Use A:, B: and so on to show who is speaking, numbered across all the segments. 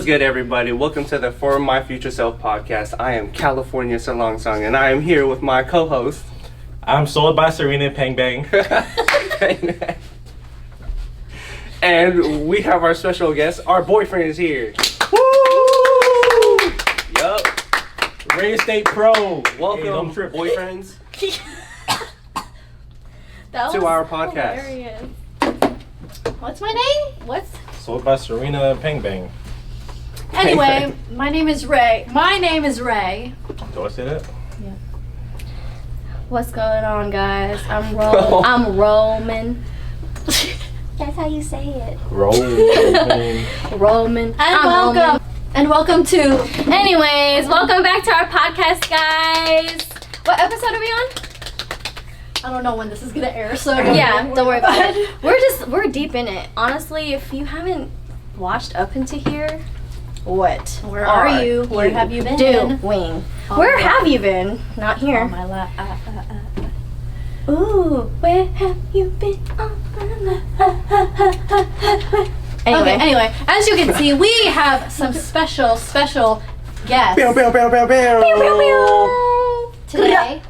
A: good, everybody? Welcome to the For My Future Self podcast. I am California Salong Song, and I am here with my co-host.
B: I'm sold by Serina Pang Bang.
A: And we have our special guest. Our boyfriend is here. Woo! Yup.
B: Real estate pro.
A: Welcome,
B: hey,
A: boyfriends,
C: That
A: to
C: was
A: our podcast.
C: hilarious. What's my name? What's
B: Sold by Serina Pang Bang.
C: Anyway, my name is Ray. My name is Ray.
B: Do I say that?
C: Yeah.
D: What's going on, guys? I'm Roman. That's how you say it.
B: Roman.
D: Roman.
C: And welcome to.
D: Anyways, welcome back to our podcast, guys. What episode are we on?
C: I don't know when this is gonna air, so
D: Yeah, don't worry about it. We're deep in it. Honestly, if you haven't watched up into here, what?
C: Where are you? Where have you been?
D: Doing? Where have you been? Not here.
C: On my lap.
D: Ooh, where have you been?
C: Anyway, as you can see, we have some special guests
A: Bow, bow, bow, bow, bow.
C: today.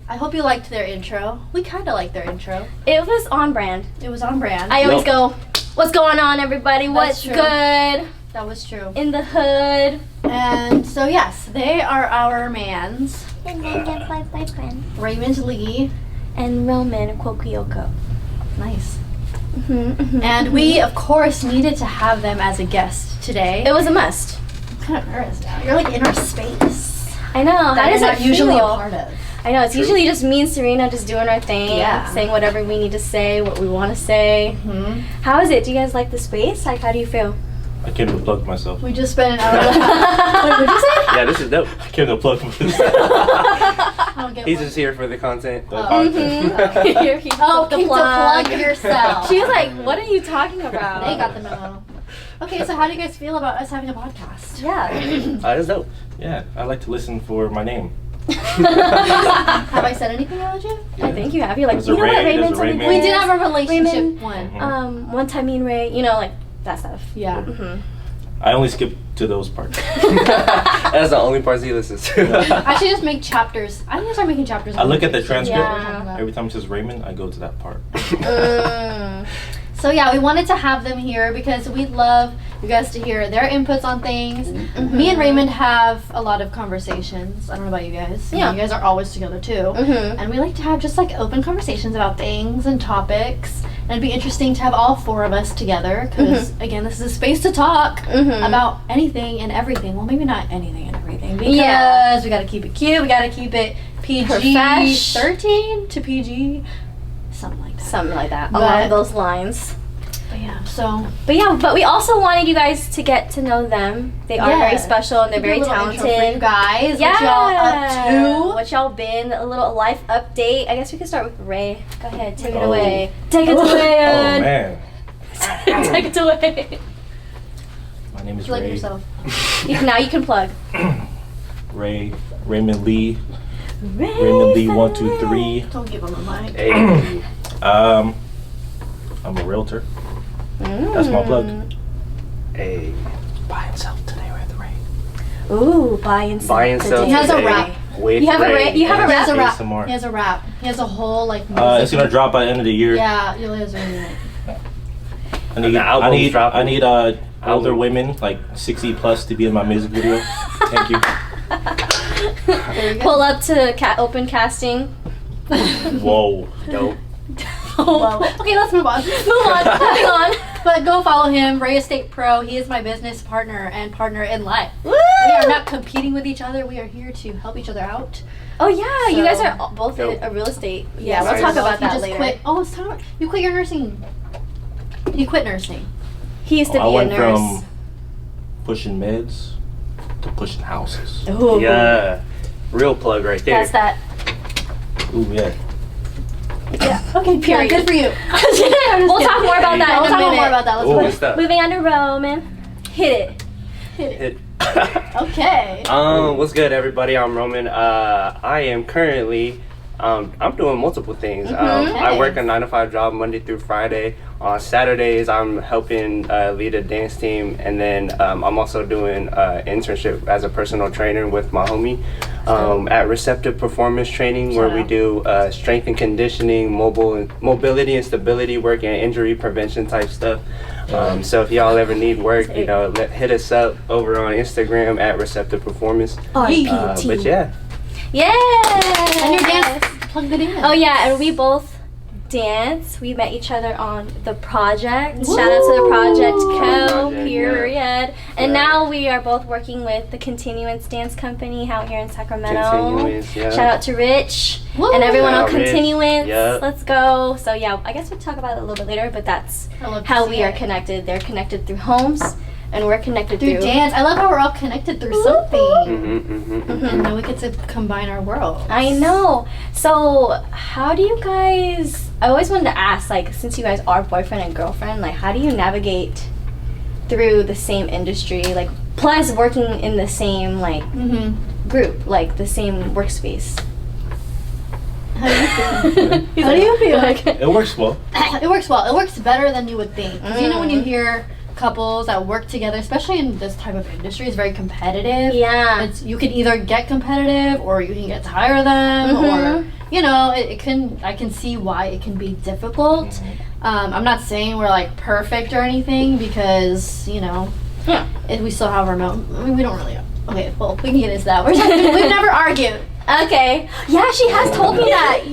C: I hope you liked their intro. We kind of liked their intro.
D: It was on brand.
C: It was on brand.
D: I always go, what's going on, everybody? What's
C: true.
D: good
C: That was true.
D: in the hood?
C: And so yes, they are our MANZ.
D: And then get my boyfriend.
C: Raymond Lee.
D: And Roman Kokyoko.
C: Nice. And we, of course, needed to have them as a guest today.
D: It was a must.
C: I'm kind of nervous now. You're like in our space.
D: I know. How
C: That
D: does
C: you're
D: it
C: not usually a
D: feel?
C: part of.
D: I know. It's usually just me and Serena just doing our thing,
C: Yeah.
D: saying whatever we need to say, what we want to say. How is it? Do you guys like the space? Like, how do you feel?
B: I came to plug myself.
C: We just spent an hour and a half. Wait, what'd you say?
A: Yeah, this is dope.
B: I came to plug myself.
C: I don't get
A: He's
C: what-
A: just here for the content.
B: The content.
D: Here, he
C: Oh,
D: the
C: keep to plug yourself.
D: She was like, what are you talking about?
C: They got the memo. Okay, so how do you guys feel about us having a podcast?
D: Yeah.
A: That's dope.
B: Yeah, I like to listen for my name.
C: Have I said anything about you?
D: I think you have. You're like,
B: There's a
D: you know what,
B: Ray,
D: Raymond
B: there's a
D: told me
B: Raymond.
C: We
D: this?
C: did have a relationship
D: Raymond,
C: one.
D: one time me and Ray, you know, like that stuff.
C: Yeah.
B: I only skip to those parts.
A: That's the only parts he listens to.
C: I should just make chapters. I need to start making chapters.
B: I look at the transcript.
D: Yeah.
B: Every time it says Raymond, I go to that part.
C: So yeah, we wanted to have them here because we'd love you guys to hear their inputs on things. Me and Raymond have a lot of conversations. I don't know about you guys.
D: Yeah.
C: You guys are always together too. And we like to have just like open conversations about things and topics. And it'd be interesting to have all four of us together because again, this is a space to talk about anything and everything. Well, maybe not anything and everything because we got to keep it cute. We got to keep it
D: Profesh.
C: PG-13 to PG. Something like that.
D: Something like that.
C: But-
D: Along those lines.
C: But yeah, so
D: But we also wanted you guys to get to know them. They are very
C: Yes.
D: special and they're
C: do a
D: very
C: little intro for you
D: talented.
C: guys.
D: Yeah.
C: What y'all up to?
D: What y'all been? A little life update. I guess we could start with Ray. Go ahead, take it
B: Oh.
D: away. Take it
B: Oh
D: away.
B: man,
D: Take it away.
B: my name is
C: Plug
B: Ray.
C: yourself.
D: Now you can plug.
B: Raymond Lee. Raymond Lee 123.
C: Don't give him a mic.
A: Hey.
B: I'm a realtor. That's my plug.
A: Hey.
B: Buy and sell today with Ray.
D: Ooh, buy and sell.
A: Buy and sell
D: today.
C: He has a
A: today
C: rap.
A: with
D: You have a
A: Ray.
D: rap- you have a
C: He has a rap.
B: ASMR.
C: He has a rap. He has a whole like.
B: It's
C: music.
B: gonna drop by the end of the year.
C: Yeah, you'll have it.
B: I need,
A: The album's
B: I need,
A: dropping.
B: I need older
A: Album.
B: women like 60 plus to be in my music video. Thank you.
C: There you go.
D: Pull up to open casting.
B: Whoa.
A: Dope.
C: Whoa. Okay, let's move on.
D: Move on. Moving on.
C: But go follow him, Ray Estate Pro. He is my business partner and partner in life.
D: Woo!
C: We are not competing with each other. We are here to help each other out.
D: Oh yeah, you guys
C: So-
D: are both
A: Dope.
D: a real estate.
C: Yes,
D: Yeah, we'll
A: nice.
D: talk
C: so
D: about
C: if you
D: that
C: just
D: later.
C: Quit. Oh, it's time. You quit your nursing. You quit nursing.
D: He used to
B: I
D: be a
B: went
D: nurse.
B: from pushing meds to pushing houses.
D: Ooh.
A: Yeah. Real plug right there.
D: That's that.
B: Ooh yeah.
C: Yeah. Okay,
D: Period.
C: good for you.
D: We'll talk more about that.
C: We'll
D: in a
C: talk
D: minute.
C: more about that. Let's
B: Ooh.
C: go.
A: Good stuff.
D: Moving on to Roman. Hit it.
C: Hit it.
A: Hit.
C: Okay.
A: What's good, everybody? I'm Roman. I am currently I'm doing multiple things. I work a 9-to-5 job Monday through Friday. On Saturdays, I'm helping lead a dance team, and then I'm also doing internship as a personal trainer with my homie at Receptive Performance Training, where we do strength and conditioning, mobility and stability work, and injury prevention type stuff. So if y'all ever need work, hit us up over on Instagram at Receptive Performance. But yeah.
D: Yeah.
C: And your dance, plug the dance.
D: Oh yeah, and we both dance. We met each other on the project. Woo! Shout out to the project period. And now we are both working with the Continuance Dance Company out here in Sacramento. Shout out to Rich and everyone on Continuance. Let's go. So yeah, I guess we'll talk about it a little bit later, but that's how we are connected. They're connected through homes, and we're connected through
C: dance. I love how we're all connected through something. And then we get to combine our worlds.
D: I know. So how do you guys, I always wanted to ask, like, since you guys are boyfriend and girlfriend, like, how do you navigate through the same industry, like, plus working in the same, like, group, like, the same workspace?
C: How do you feel? How do you feel? Like,
B: it works well.
C: It works well. It works better than you would think. Because when you hear couples that work together, especially in this type of industry, is very competitive.
D: Yeah.
C: You can either get competitive or you can get tired of them, or I can see why it can be difficult. I'm not saying we're like perfect or anything, because we still have our we don't really. Okay, well, we can get into that. We've never argued.
D: Okay. Yeah, she has told me that.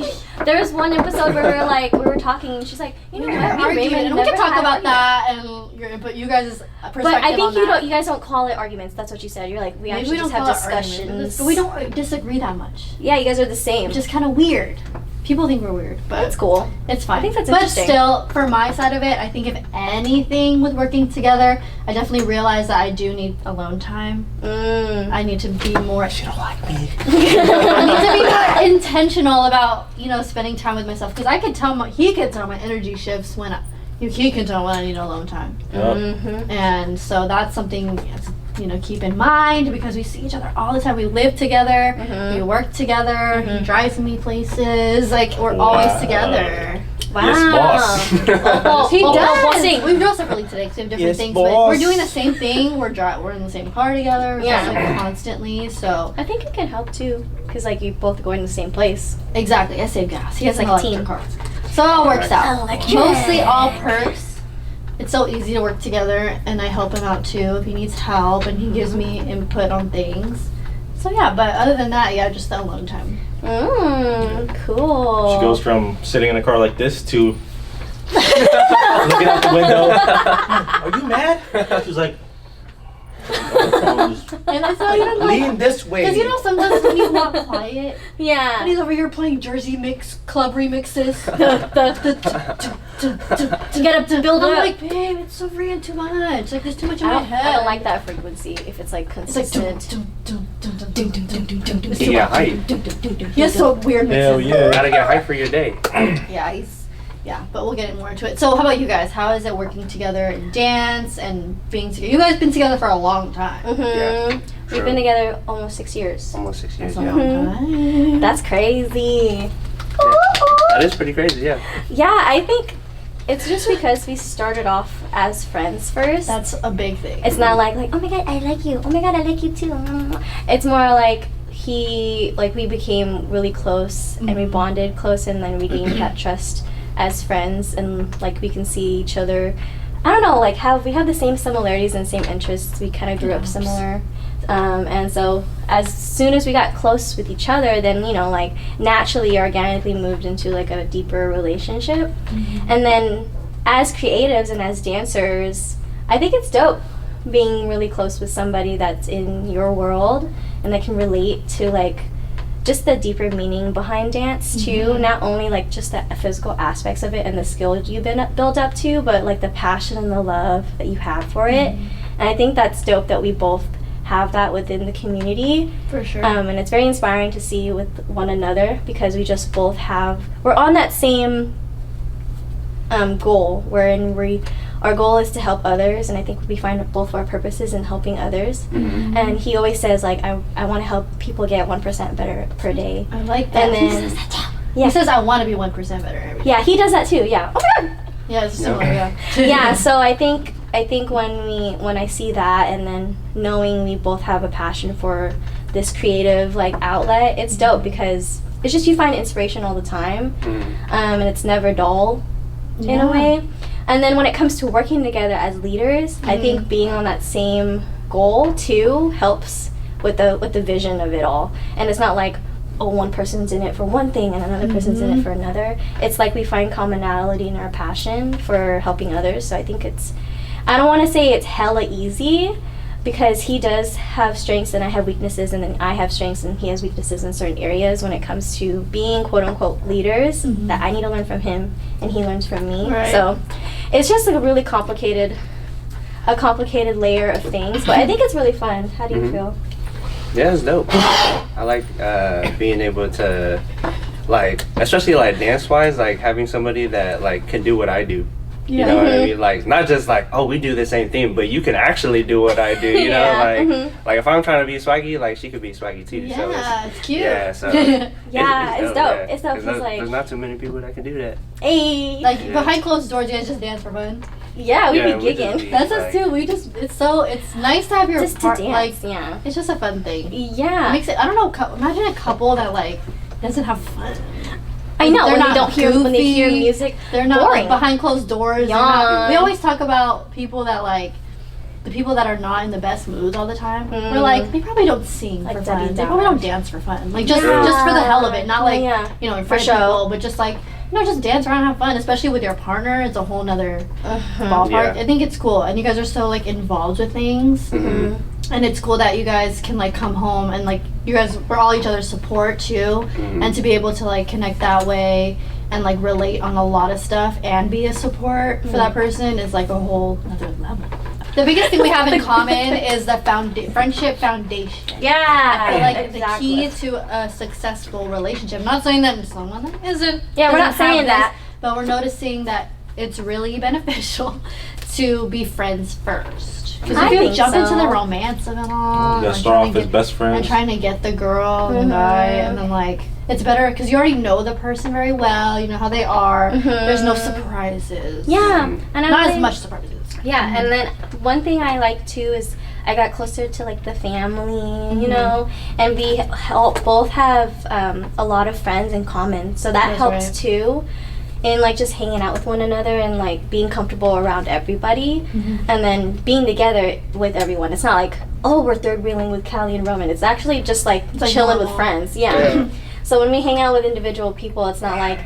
D: There was one episode where we were talking, and she's like, you know what, Raymond,
C: and we can talk about that and your input, you guys' perspective. But
D: I think you guys don't call it arguments. That's what you said. You're like, we actually just have discussions.
C: But we don't disagree that much.
D: Yeah, you guys are the same.
C: Which is kind of weird. People think we're weird, but
D: that's cool.
C: It's fine.
D: I think that's interesting.
C: But still, for my side of it, I think if anything with working together, I definitely realize that I do need alone time. I need to be more.
B: She don't like me.
C: I need to be more intentional about spending time with myself, because I could tell he could tell my energy shifts when he can tell when I need alone time. And so that's something keep in mind, because we see each other all the time. We live together, we work together. He drives me places. Like, we're always together.
D: Wow.
B: Yes, boss.
C: He does. We drove separately today because we have different things,
B: boss.
C: but we're doing the same thing. We're in the same car together. Just, constantly. So
D: I think it can help too, because you both go in the same place.
C: Exactly. I save gas. He has
D: like
C: a team car, so it all works out. Mostly all perks. It's so easy to work together, and I help him out too if he needs help, and he gives me input on things. So yeah, but other than that, just the alone time.
D: Cool.
B: She goes from sitting in a car like this to looking out the window. Are you mad? She's like,
C: and it's not even like,
B: lean this way.
C: Because sometimes when he's not quiet,
D: yeah,
C: and he's over here playing Jersey mix club remixes.
D: To get up to build up.
C: I'm like, babe, it's so freaking too much. Like, there's too much in my head.
D: I don't like that frequency if it's like consistent.
A: You get hype.
C: He has so weird mixes.
B: Hell yeah.
A: Gotta get hype for your day.
C: Yeah, but we'll get more into it. So how about you guys? How is it working together and dance and being together? You guys been together for a long time.
A: Yeah,
D: we've been together almost 6 years.
A: Almost 6 years.
C: That's a long time.
D: That's crazy.
A: That is pretty crazy, yeah.
D: Yeah, I think it's just because we started off as friends first.
C: That's a big thing.
D: It's not like, oh my god, I like you. Oh my god, I like you too. It's more like we became really close and we bonded close, and then we gained that trust as friends, and we can see each other. I don't know, we have the same similarities and same interests. We kind of grew up similar. And so as soon as we got close with each other, then naturally, organically moved into a deeper relationship. And then as creatives and as dancers, I think it's dope being really close with somebody that's in your world and that can relate to just the deeper meaning behind dance too. Not only just the physical aspects of it and the skills you've been built up to, but the passion and the love that you have for it. And I think that's dope that we both have that within the community. For sure. And it's very inspiring to see with one another, because we just both we're on that same goal, wherein our goal is to help others, and I think we find both of our purposes in helping others. And he always says I want to help people get 1% better per day.
C: I like that.
D: And then
C: He says, I want to be 1% better.
D: Yeah, he does that too. Yeah. Oh my god.
C: Yeah, it's similar. Yeah.
D: Yeah. So I think when I see that, and then knowing we both have a passion for this creative like outlet, it's dope because it's just you find inspiration all the time, and it's never dull in a way. And then when it comes to working together as leaders, I think being on that same goal too helps with the vision of it all. And it's not like, oh, one person's in it for one thing and another person's in it for another. It's like we find commonality in our passion for helping others. So I think I don't want to say it's hella easy, because he does have strengths and I have weaknesses, and then I have strengths and he has weaknesses in certain areas when it comes to being quote unquote leaders, that I need to learn from him and he learns from me. Right. So it's just like a really complicated layer of things, but I think it's really fun. How do you feel?
A: Yeah, it's dope. I like being able to, like, especially like dance wise, like having somebody that like can do what I do. You know what I mean? Like, not just like, oh, we do the same thing, but you can actually do what I do, you know? Like if I'm trying to be swaggy, like she could be swaggy too.
C: Yeah,
A: so
C: it's cute.
A: Yeah, so
D: it's dope.
A: Yeah.
D: It's dope.
A: There's not too many people that can do that.
D: Hey.
C: Like behind closed doors, you guys just dance for fun.
D: Yeah, we be gigging.
C: That's us too. It's nice to have your
D: just to dance. Like,
C: it's just a fun thing.
D: Yeah.
C: It makes it, I don't know, imagine a couple that like doesn't have fun.
D: I know,
C: when
D: they hear music,
C: they're not
D: boring.
C: Like, behind closed doors. We always talk about people that like, the people that are not in the best moods all the time. We're like, they probably don't sing for fun. They probably don't dance for fun. Like just for the hell of it. Not like, you know, in front of people, but just like, you know, just dance around and have fun, especially with your partner. It's a whole nother ballpark. I think it's cool. And you guys are so like involved with things. And it's cool that you guys can like come home and like we're all each other's support too, and to be able to like connect that way and like relate on a lot of stuff and be a support for that person is like a whole other level. The biggest thing we have in common is the friendship foundation.
D: Yeah,
C: I feel like the key to a successful relationship. I'm not saying that someone that isn't.
D: Yeah, we're not saying that,
C: but we're noticing that it's really beneficial to be friends first. Because if you jump into the romance of it all,
B: and start off as best friends,
C: and trying to get the girl and the guy, and then like it's better because you already know the person very well. You know how they are. There's no surprises.
D: Yeah, and
C: not as much surprises.
D: Yeah, and then one thing I like too is I got closer to like the family, you know, and we both have a lot of friends in common, so that helps too. In like just hanging out with one another and like being comfortable around everybody, and then being together with everyone. It's not like, oh, we're third wheeling with Callie and Roman. It's actually just like chilling with friends. Yeah. So when we hang out with individual people, it's not like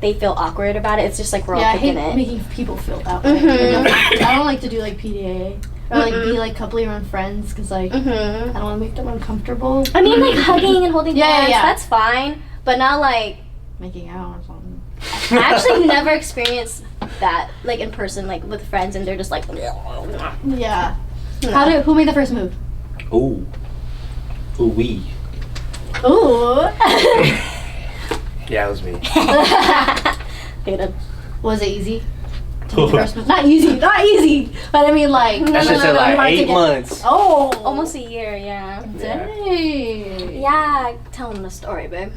D: they feel awkward about it. It's just like we're all kicking it.
C: I hate making people feel that way. I don't like to do like PDA or like be like couply around friends because like I don't want to make them uncomfortable.
D: I mean, like hugging and holding hands, that's fine, but not like
C: making out or something.
D: I actually never experienced that like in person, like with friends, and they're just like
C: yeah. Who made the first move?
B: We.
C: Ooh.
A: Yeah, it was me.
C: Was it easy? First move? Not easy, but I mean like
A: that should say like 8 months.
C: Oh,
D: almost a year. Yeah.
C: Dang.
D: Yeah, tell them the story, babe.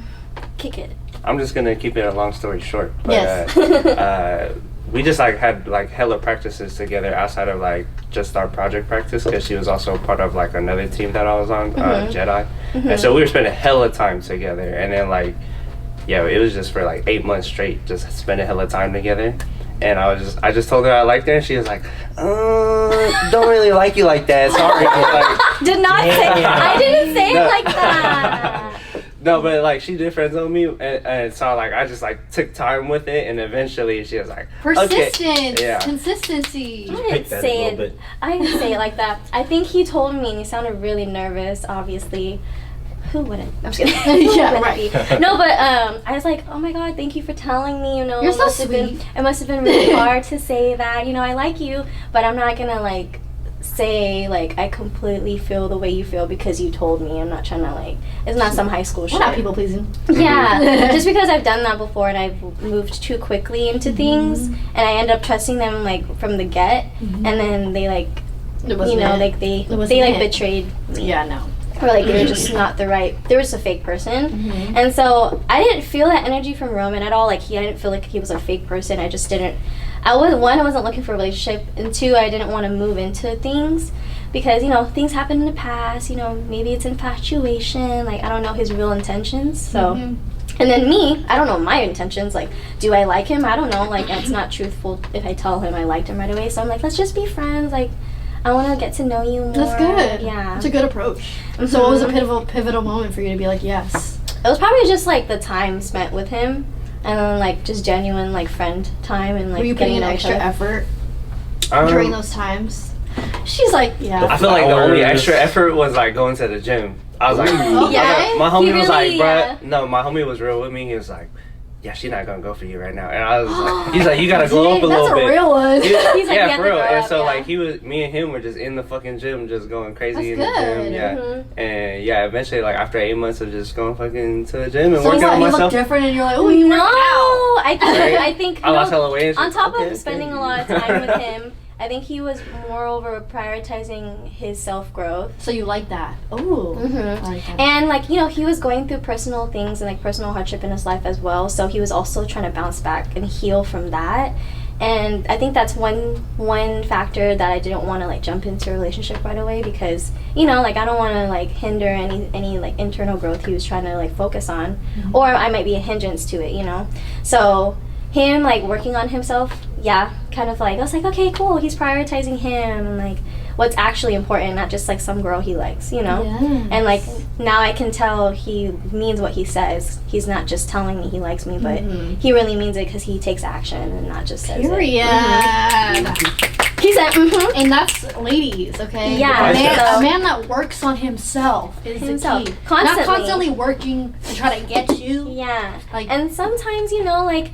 D: Kick it.
A: I'm just gonna keep it a long story short, but we just like had like hella practices together outside of like just our project practice, because she was also part of like another team that I was on, Jedi, and so we were spending hella time together, and then like it was just for like 8 months straight, just spending hella time together. And I just told her I liked her, and she was like, don't really like you like that, sorry. Like,
D: did not say I didn't say it like that.
A: No, but like she did friends on me, and so like I just like took time with it, and eventually she was like,
C: persistence, consistency.
D: I didn't say it like that. I think he told me, and he sounded really nervous. Obviously, who wouldn't? I'm just kidding.
C: Yeah, right.
D: No, but I was like, oh my god, thank you for telling me. You know,
C: you're so sweet.
D: It must have been really hard to say that. You know, I like you, but I'm not gonna like say like I completely feel the way you feel because you told me. I'm not trying to like, it's not some high school shit.
C: We're not people pleasing.
D: Yeah. Just because I've done that before and I've moved too quickly into things, and I end up trusting them like from the get, and then they like, you know, like they like betrayed me.
C: Yeah, no.
D: or like they were just not the right, they were just a fake person. And so I didn't feel that energy from Roman at all. Like I didn't feel like he was a fake person. I just didn't, I wasn't looking for a relationship, and 2, I didn't want to move into things because, you know, things happened in the past, you know, maybe it's infatuation, like I don't know his real intentions. So and then me, I don't know my intentions, like do I like him? I don't know, like it's not truthful if I tell him I liked him right away. So I'm like, let's just be friends, like I want to get to know you more.
C: That's good.
D: Yeah.
C: That's a good approach. So what was a pivotal moment for you to be like, yes?
D: It was probably just like the time spent with him, and then like just genuine like friend time, and like
C: were you putting in
D: getting
C: extra effort
A: Um,
C: during those times? She's like, yeah.
A: I feel like the only extra effort was like going to the gym. I was like, my homie was like, bruh, no, my homie was real with me. He was like, yeah, she's not gonna go for you right now. And I was like, he's like, you gotta glow up a little bit.
C: That's a real one.
D: He's like,
A: yeah, for real. And so
D: yeah.
A: like me and him were just in the fucking gym, just going crazy
C: That's
A: in
C: good.
A: the gym. Yeah, and yeah, eventually like after 8 months of just going fucking to the gym and working on
C: you look
A: myself.
C: different, and you're like, oh, you
D: no,
C: work out.
D: I think
A: I lost hella weight.
D: On top of spending a lot of time with him, I think he was moreover prioritizing his self-growth.
C: So you like that? Oh. I like that.
D: And like, you know, he was going through personal things and like personal hardship in his life as well. So he was also trying to bounce back and heal from that. And I think that's one factor that I didn't want to like jump into a relationship right away, because, you know, like I don't want to like hinder any like internal growth he was trying to like focus on, or I might be a hindrance to it, you know. So him like working on himself, yeah, kind of like I was like, okay, cool, he's prioritizing him and like what's actually important, not just like some girl he likes, you know.
C: Yes.
D: And like now I can tell he means what he says. He's not just telling me he likes me, but he really means it because he takes action and not just says
C: Period.
D: it. He said,
C: and that's ladies, okay?
D: Yeah.
C: A man that works on himself is the key.
D: Constantly.
C: Not constantly working to try to get you.
D: Yeah.
C: Like,
D: and sometimes, you know, like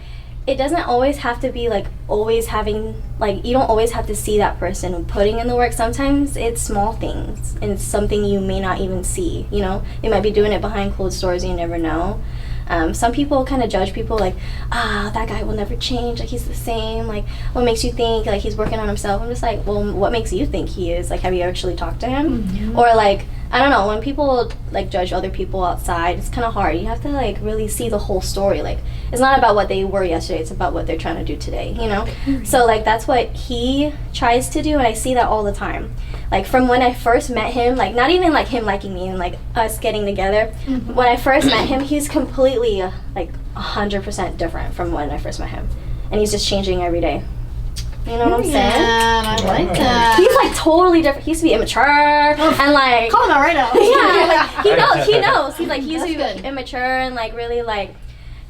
D: it doesn't always have to be like always having, like you don't always have to see that person putting in the work. Sometimes it's small things and it's something you may not even see, you know. They might be doing it behind closed doors and you never know. Some people kind of judge people like, that guy will never change, like he's the same, like what makes you think like he's working on himself? I'm just like, well, what makes you think he is? Like, have you actually talked to him? Or like, I don't know, when people like judge other people outside, it's kind of hard. You have to like really see the whole story. Like, it's not about what they were yesterday, it's about what they're trying to do today, you know. So like that's what he tries to do, and I see that all the time. Like from when I first met him, like not even like him liking me and like us getting together, when I first met him, he's completely like 100% different from when I first met him, and he's just changing every day. You know what I'm saying?
C: Yeah, I like that.
D: He's like totally different. He used to be immature and like
C: call him out right now.
D: Yeah, like, he knows. He's like, he used to be
C: good.
D: immature and like really like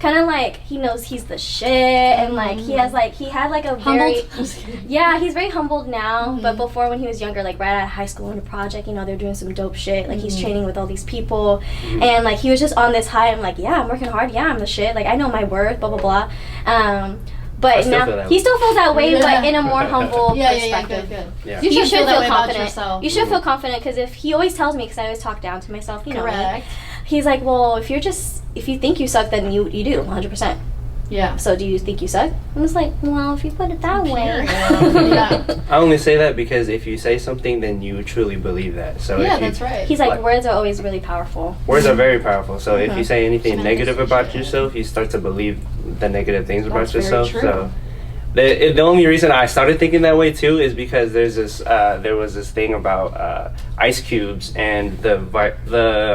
D: kind of like he knows he's the shit, and like he had like a very he's very humbled now, but before when he was younger, like right out of high school in a project, you know, they're doing some dope shit, like he's training with all these people, and like he was just on this high. I'm like, yeah, I'm working hard, yeah, I'm the shit, like I know my worth, blah blah blah. But now he still feels that way, but in a more humble perspective.
C: Good.
A: Yeah.
D: You should feel
C: confident.
D: confident. You should feel confident, because if he always tells me, because I always talk down to myself, you know me. He's like, well, if you think you suck, then you do 100%.
C: Yeah.
D: So do you think you suck? I'm just like, well, if you put it that way.
C: Yeah.
A: I only say that because if you say something, then you truly believe that. So
C: yeah,
A: if you,
C: that's right.
D: He's like, words are always really powerful.
A: Words are very powerful. So if you say anything negative about yourself, you start to believe the negative things about yourself.
C: True.
A: So the only reason I started thinking that way too is because there was this thing about ice cubes and the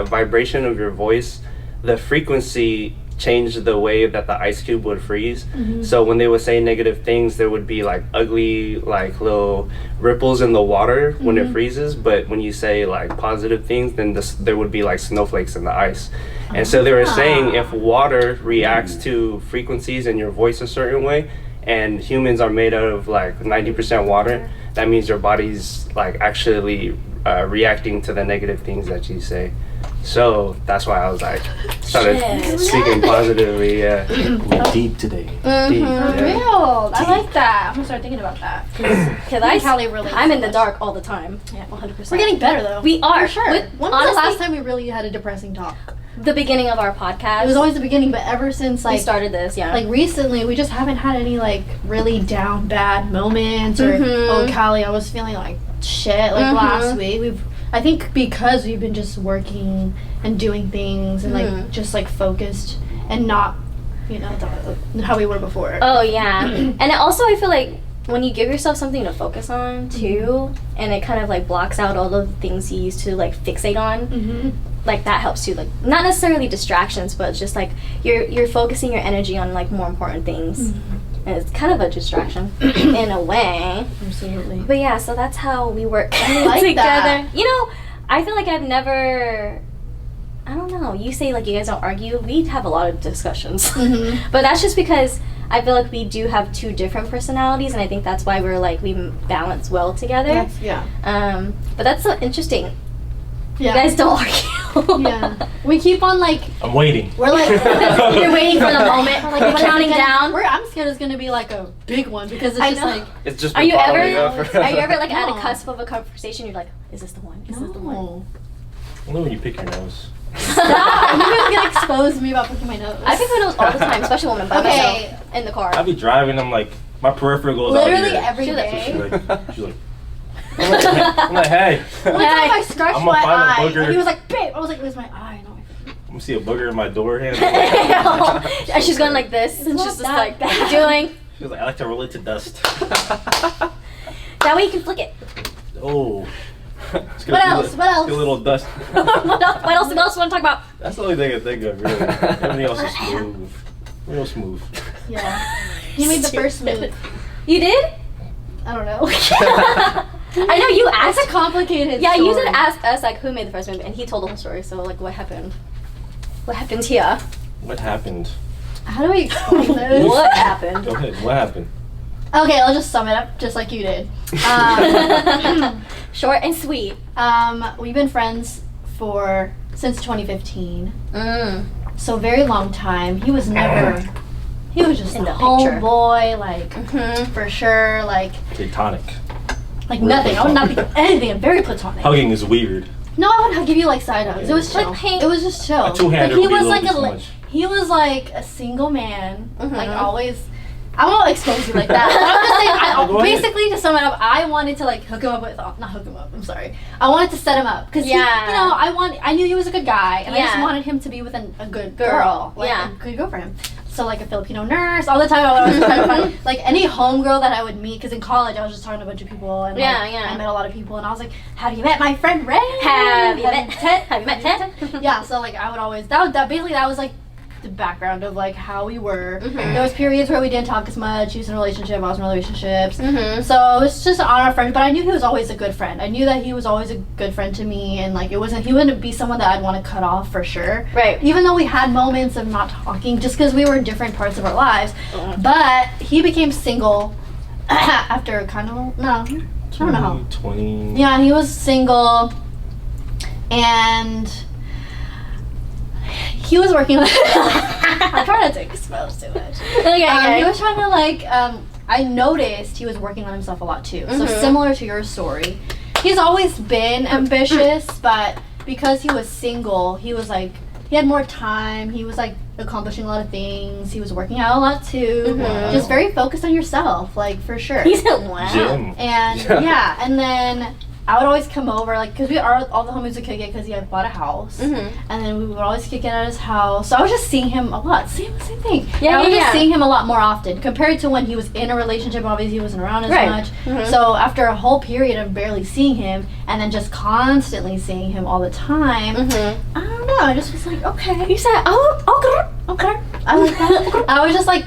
A: vibration of your voice, the frequency changed the way that the ice cube would freeze. So when they would say negative things, there would be like ugly like little ripples in the water when it freezes, but when you say like positive things, then there would be like snowflakes in the ice. And so they were saying if water reacts to frequencies in your voice a certain way, and humans are made out of like 90% water, that means your body's like actually reacting to the negative things that you say. So that's why I was like started speaking positively. Yeah.
B: We're deep today.
A: Deep,
C: For
A: yeah.
C: real. I like that. I'm gonna start thinking about that.
D: Because
C: really
D: I'm in the dark all the time.
C: Yeah.
D: 100%.
C: We're getting better though.
D: We are.
C: For sure.
D: With,
C: When was
D: honestly,
C: the last time we really had a depressing talk?
D: the beginning of our podcast.
C: It was always the beginning, but ever since
D: we
C: like
D: started this,
C: like recently, we just haven't had any like really down bad moments or oh Callie, I was feeling like shit like last week. I think because we've been just working and doing things and like just like focused and not, you know, how we were before.
D: Oh yeah. And also I feel like when you give yourself something to focus on too, and it kind of like blocks out all the things you used to like fixate on, like that helps you, like not necessarily distractions, but it's just like you're focusing your energy on like more important things. And it's kind of a distraction in a way.
C: Absolutely.
D: But yeah, so that's how we work
C: like
D: together.
C: that.
D: You know, I feel like I've never, I don't know, you say like you guys don't argue. We have a lot of discussions. But that's just because I feel like we do have two different personalities, and I think that's why we balance well together. But that's so interesting. You guys don't argue.
C: We keep on like.
B: I'm waiting.
C: We're like.
D: You're waiting for the moment. We're like counting down.
C: I'm scared it's gonna be like a big one because it's just like.
A: It's just.
D: Are you ever like
C: No.
D: at a cusp of a conversation? You're like, is this the one? Is this the one?
B: Only when you pick your nose.
C: Stop! You guys get exposed to me about picking my nose.
D: I pick my nose all the time, especially when I'm by myself in the car.
B: I'll be driving, I'm like, my peripheral goes
C: literally
B: out here.
C: every day.
B: She's like, I'm like, hey.
C: One time I scratched
B: I'm
C: my
B: gonna find a
C: eye,
B: booger.
C: and he was like, "Babe," I was like, "Where's my eye?" No,
B: I'm gonna see a booger in my door handle.
D: And she's going like this, and she's just like, what are you doing?
B: She was like, I like to roll it to dust.
D: That way you can flick it.
B: Oh.
C: What else? What else?
B: A little dust.
D: What else do you want to talk about?
B: That's the only thing I think of, really. Everything else is smooth. Real smooth.
C: Yeah. He made the first move.
D: You did?
C: I don't know.
D: I know you asked.
C: It's a complicated
D: Yeah,
C: story.
D: you did ask us like who made the first move, and he told the whole story. So like, what happened? What happened here?
B: What happened?
C: How do we explain this?
D: What happened?
B: Go ahead. What happened?
C: Okay, I'll just sum it up just like you did.
D: Short and sweet.
C: We've been friends since 2015. So very long time. He was just
D: In
C: a
D: the picture.
C: homeboy, like for sure, like
B: Platonic.
C: nothing. I would not be anything. Very platonic.
B: Hugging is weird.
C: No, I would give you like side hugs. It was chill.
D: Like paint.
C: It was just chill.
B: A two-hander
C: Like, he
B: would be
C: was
B: a
C: like
B: little bit too much.
C: he was like a single man, like always. I won't expose you like that. But I'm just saying,
B: Go ahead.
C: basically to sum it up, I wanted to like hook him up with, not hook him up. I'm sorry. I wanted to set him up because I knew he was a good guy, and I just wanted him to be with a good girl, like a good girl for him. So like a Filipino nurse, all the time I was trying to find like any homegirl that I would meet, because in college I was just talking to a bunch of people, and I met a lot of people, and I was like, have you met my friend Ray?
D: Have you met Ted?
C: Yeah, so like I would always that was like the background of like how we were. There was periods where we didn't talk as much. He was in a relationship, I was in relationships. So it was just an honor friend, but I knew he was always a good friend. I knew that he was always a good friend to me, and like he wouldn't be someone that I'd want to cut off for sure.
D: Right.
C: Even though we had moments of not talking, just because we were in different parts of our lives. But he became single after I don't know how.
B: 20.
C: Yeah, he was single, and he was working on I'm trying not to expose too much.
D: Okay.
C: He was trying to like I noticed he was working on himself a lot too. So similar to your story. He's always been ambitious, but because he was single, he was like he had more time. He was like accomplishing a lot of things. He was working out a lot too. Just very focused on yourself, like for sure.
D: He said, wow.
B: Gym.
C: And and then I would always come over, like, because we are all the homies would kick it because he had bought a house. And then we would always kick it at his house. So I was just seeing him a lot. Same thing. I was just seeing him a lot more often compared to when he was in a relationship. Obviously, he wasn't around as much. So after a whole period of barely seeing him and then just constantly seeing him all the time, I don't know. I just was like, okay.
D: You said,
C: Okay. I like that. I was just like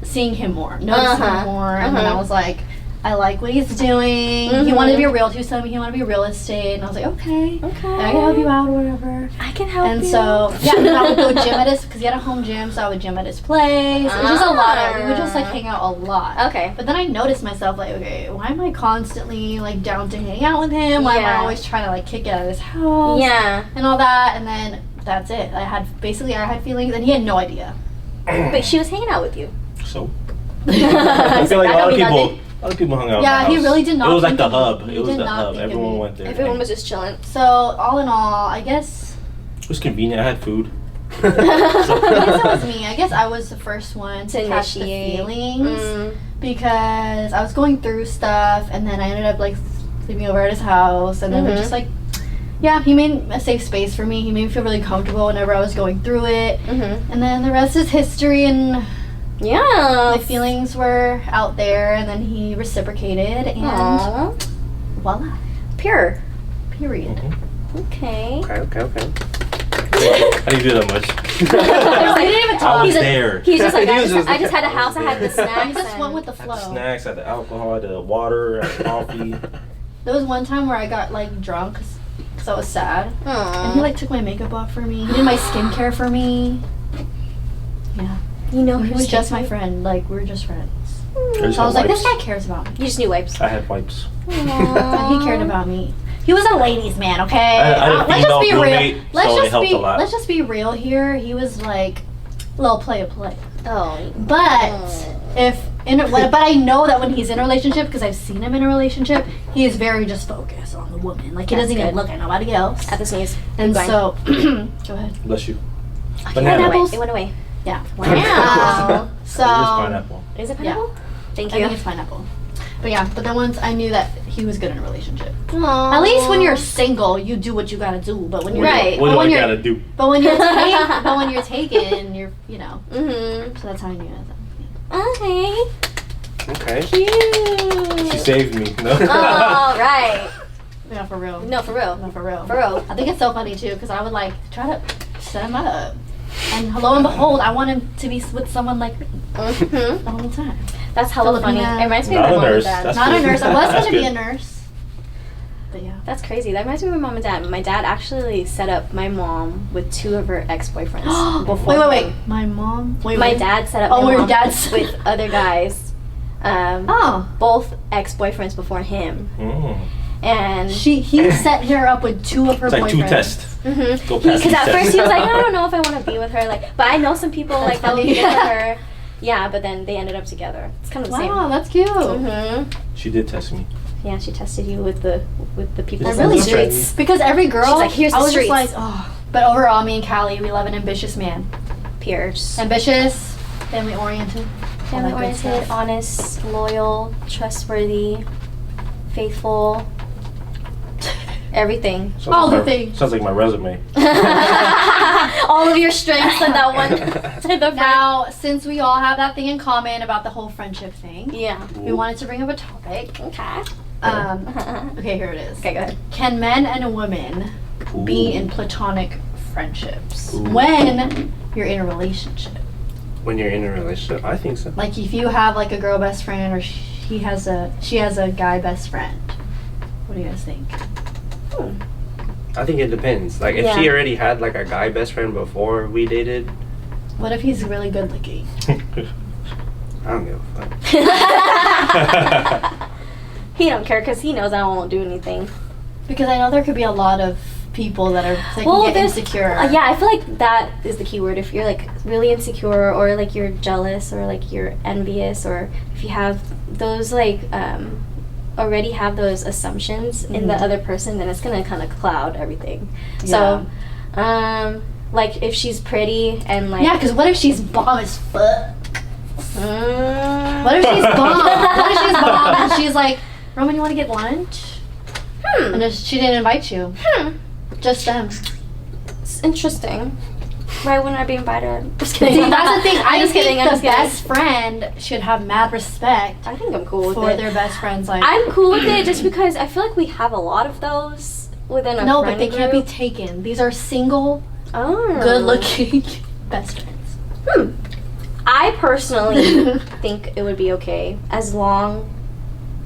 C: seeing him more, noticing him more. And then I was like, I like what he's doing. He wanted to be a realtor. He was telling me he wanted to be real estate. And I was like, okay. I can help you out or whatever.
D: I can help you.
C: And so, and then I would go gym at his, because he had a home gym, so I would gym at his place. It was just a lot we would just like hang out a lot.
D: Okay.
C: But then I noticed myself like, okay, why am I constantly like down to hang out with him? Why am I always trying to like kick it out of his house? And all that. And then that's it. I had feelings, and he had no idea.
D: But she was hanging out with you.
B: So? I feel like a lot of people hung out.
C: Yeah, he really did not.
B: It was like the hub.
C: He
B: It was
C: did
B: the
C: not
B: hub.
C: think of
B: Everyone
C: me.
B: went there.
D: Everyone was just chilling.
C: So all in all, I guess
B: It was convenient. I had food.
C: I guess that was me. I guess I was the first one to catch the
D: initiate.
C: feelings because I was going through stuff, and then I ended up like sleeping over at his house, and then we just like yeah, he made a safe space for me. He made me feel really comfortable whenever I was going through it. And then the rest is history, and my feelings were out there, and then he reciprocated, and voila.
D: Pure.
C: Period.
D: Okay.
A: Okay.
B: I didn't do that much.
C: He didn't even
B: I
C: talk.
B: was there.
D: He's just like,
A: He was just-
D: I just had a house, I had the snacks.
C: He just
D: and-
C: went with the
B: I had
C: flow.
B: the snacks, I had the alcohol, I had the water, I had the coffee.
C: There was one time where I got like drunk because I was sad, and he like took my makeup off for me. He did my skincare for me. Yeah,
D: You know,
C: he was just my friend. Like we were just friends.
B: There's
C: So I was
B: no
C: like, this
B: wipes.
C: guy cares about me.
D: You just knew wipes.
B: I had wipes.
C: He cared about me. He was a ladies' man, okay?
B: I had a
C: Let's just be
B: female
C: real.
B: roommate, so it helped a lot.
C: Let's just be real here. He was like a little play.
D: Oh.
C: But but I know that when he's in a relationship, because I've seen him in a relationship, he is very just focused on the woman. Like he
D: That's
C: doesn't even
D: good.
C: look at nobody else.
D: At the sneeze.
C: And
D: Keep
C: so, go ahead.
B: Bless you.
D: It went
B: Banana.
D: away. It went away.
C: Yeah.
D: Wow.
C: So
B: It is pineapple.
D: Is it pineapple? Thank
C: I
D: you.
C: think it's pineapple. But yeah, but then once I knew that he was good in a relationship.
D: Aww.
C: At least when you're single, you do what you gotta do. But when you're
D: Right.
B: What do
C: when
B: I
C: you're-
B: gotta do?
C: But when you're taken, you're
D: Mm-hmm.
C: So that's how I knew it.
D: Okay.
A: Okay.
D: Cute.
B: She saved me. No.
D: All right.
C: Yeah, for real.
D: No, for real.
C: No, for real.
D: For real.
C: I think it's so funny too because I would like try to set him up, and lo and behold, I want him to be with someone like me
D: Mm-hmm.
C: the whole time.
D: That's hella funny.
C: Filipina.
D: It reminds me
B: Not
D: of
B: a
D: my mom and
B: nurse.
D: dad.
B: That's
C: Not a
B: good.
C: nurse. I was
B: That's
C: gonna be a
B: good.
C: nurse. But yeah.
D: That's crazy. That reminds me of my mom and dad. My dad actually set up my mom with 2 of her ex-boyfriends before.
C: Wait. My mom. Wait.
D: My dad set up
C: Oh,
D: my
C: your
D: mom
C: dad's-
D: with other guys.
C: Oh.
D: Both ex-boyfriends before him.
B: Mm.
D: And
C: He set her up with 2 of her
B: It's like
C: boyfriends.
B: 2 tests.
D: mm-hmm.
B: Go past
D: Because
B: these
D: at
B: tests.
D: first he was like, I don't know if I want to be with her. Like, but I know some people like that would be good with her. Yeah, but then they ended up together. It's kind of the
C: Wow, that's cute.
D: same. Mm-hmm.
B: She did test me.
D: Yeah, she tested you with the people
B: It's
D: in the
B: really
D: streets.
C: Because every girl,
D: She's like, "Here's
C: I
D: the
C: was
D: streets."
C: just like, oh. But overall, me and Callie, we love an ambitious man.
D: Peers.
C: Ambitious, family oriented.
D: Family oriented, honest, loyal, trustworthy, faithful, everything.
B: Sounds
C: All
B: like
C: the things.
B: Sounds like my resume.
D: All of your strengths in that one. To the front.
C: Now, since we all have that thing in common about the whole friendship thing,
D: Yeah.
C: we wanted to bring up a topic.
D: Okay.
C: Okay, here it is.
D: Okay, go ahead.
C: Can men and women be
B: Ooh.
C: in platonic friendships
B: Ooh.
C: when you're in a relationship?
A: When you're in a relationship, I think so.
C: Like if you have like a girl best friend or she has a guy best friend. What do you guys think?
A: I think it depends. Like if
D: Yeah.
A: she already had like a guy best friend before we dated,
C: What if he's really good looking?
A: I don't give a fuck.
D: He don't care because he knows I won't do anything.
C: Because I know there could be a lot of people that are like get
D: there's-
C: insecure.
D: Yeah, I feel like that is the key word. If you're like really insecure or like you're jealous or like you're envious or if you have those like already have those assumptions in the other person, then it's gonna kind of cloud everything. So, like if she's pretty and like
C: Yeah, because what if she's bomb as fuck?
D: Mm.
C: What if she's bomb? What if she's bomb and she's like, Roman, you want to get lunch? And just, she didn't invite you. Just them.
D: It's interesting. Why wouldn't I be invited? Just kidding.
C: See, that's the thing. I
D: just
C: think
D: kidding. I'm
C: the
D: just kidding.
C: best friend should have mad respect
D: I think I'm cool with
C: for
D: it.
C: their best friends. Like,
D: I'm cool with it just because I feel like we have a lot of those within a
C: no,
D: friend
C: but they can't be
D: group.
C: taken. These are single,
D: Oh.
C: good-looking best friends.
D: I personally think it would be okay as long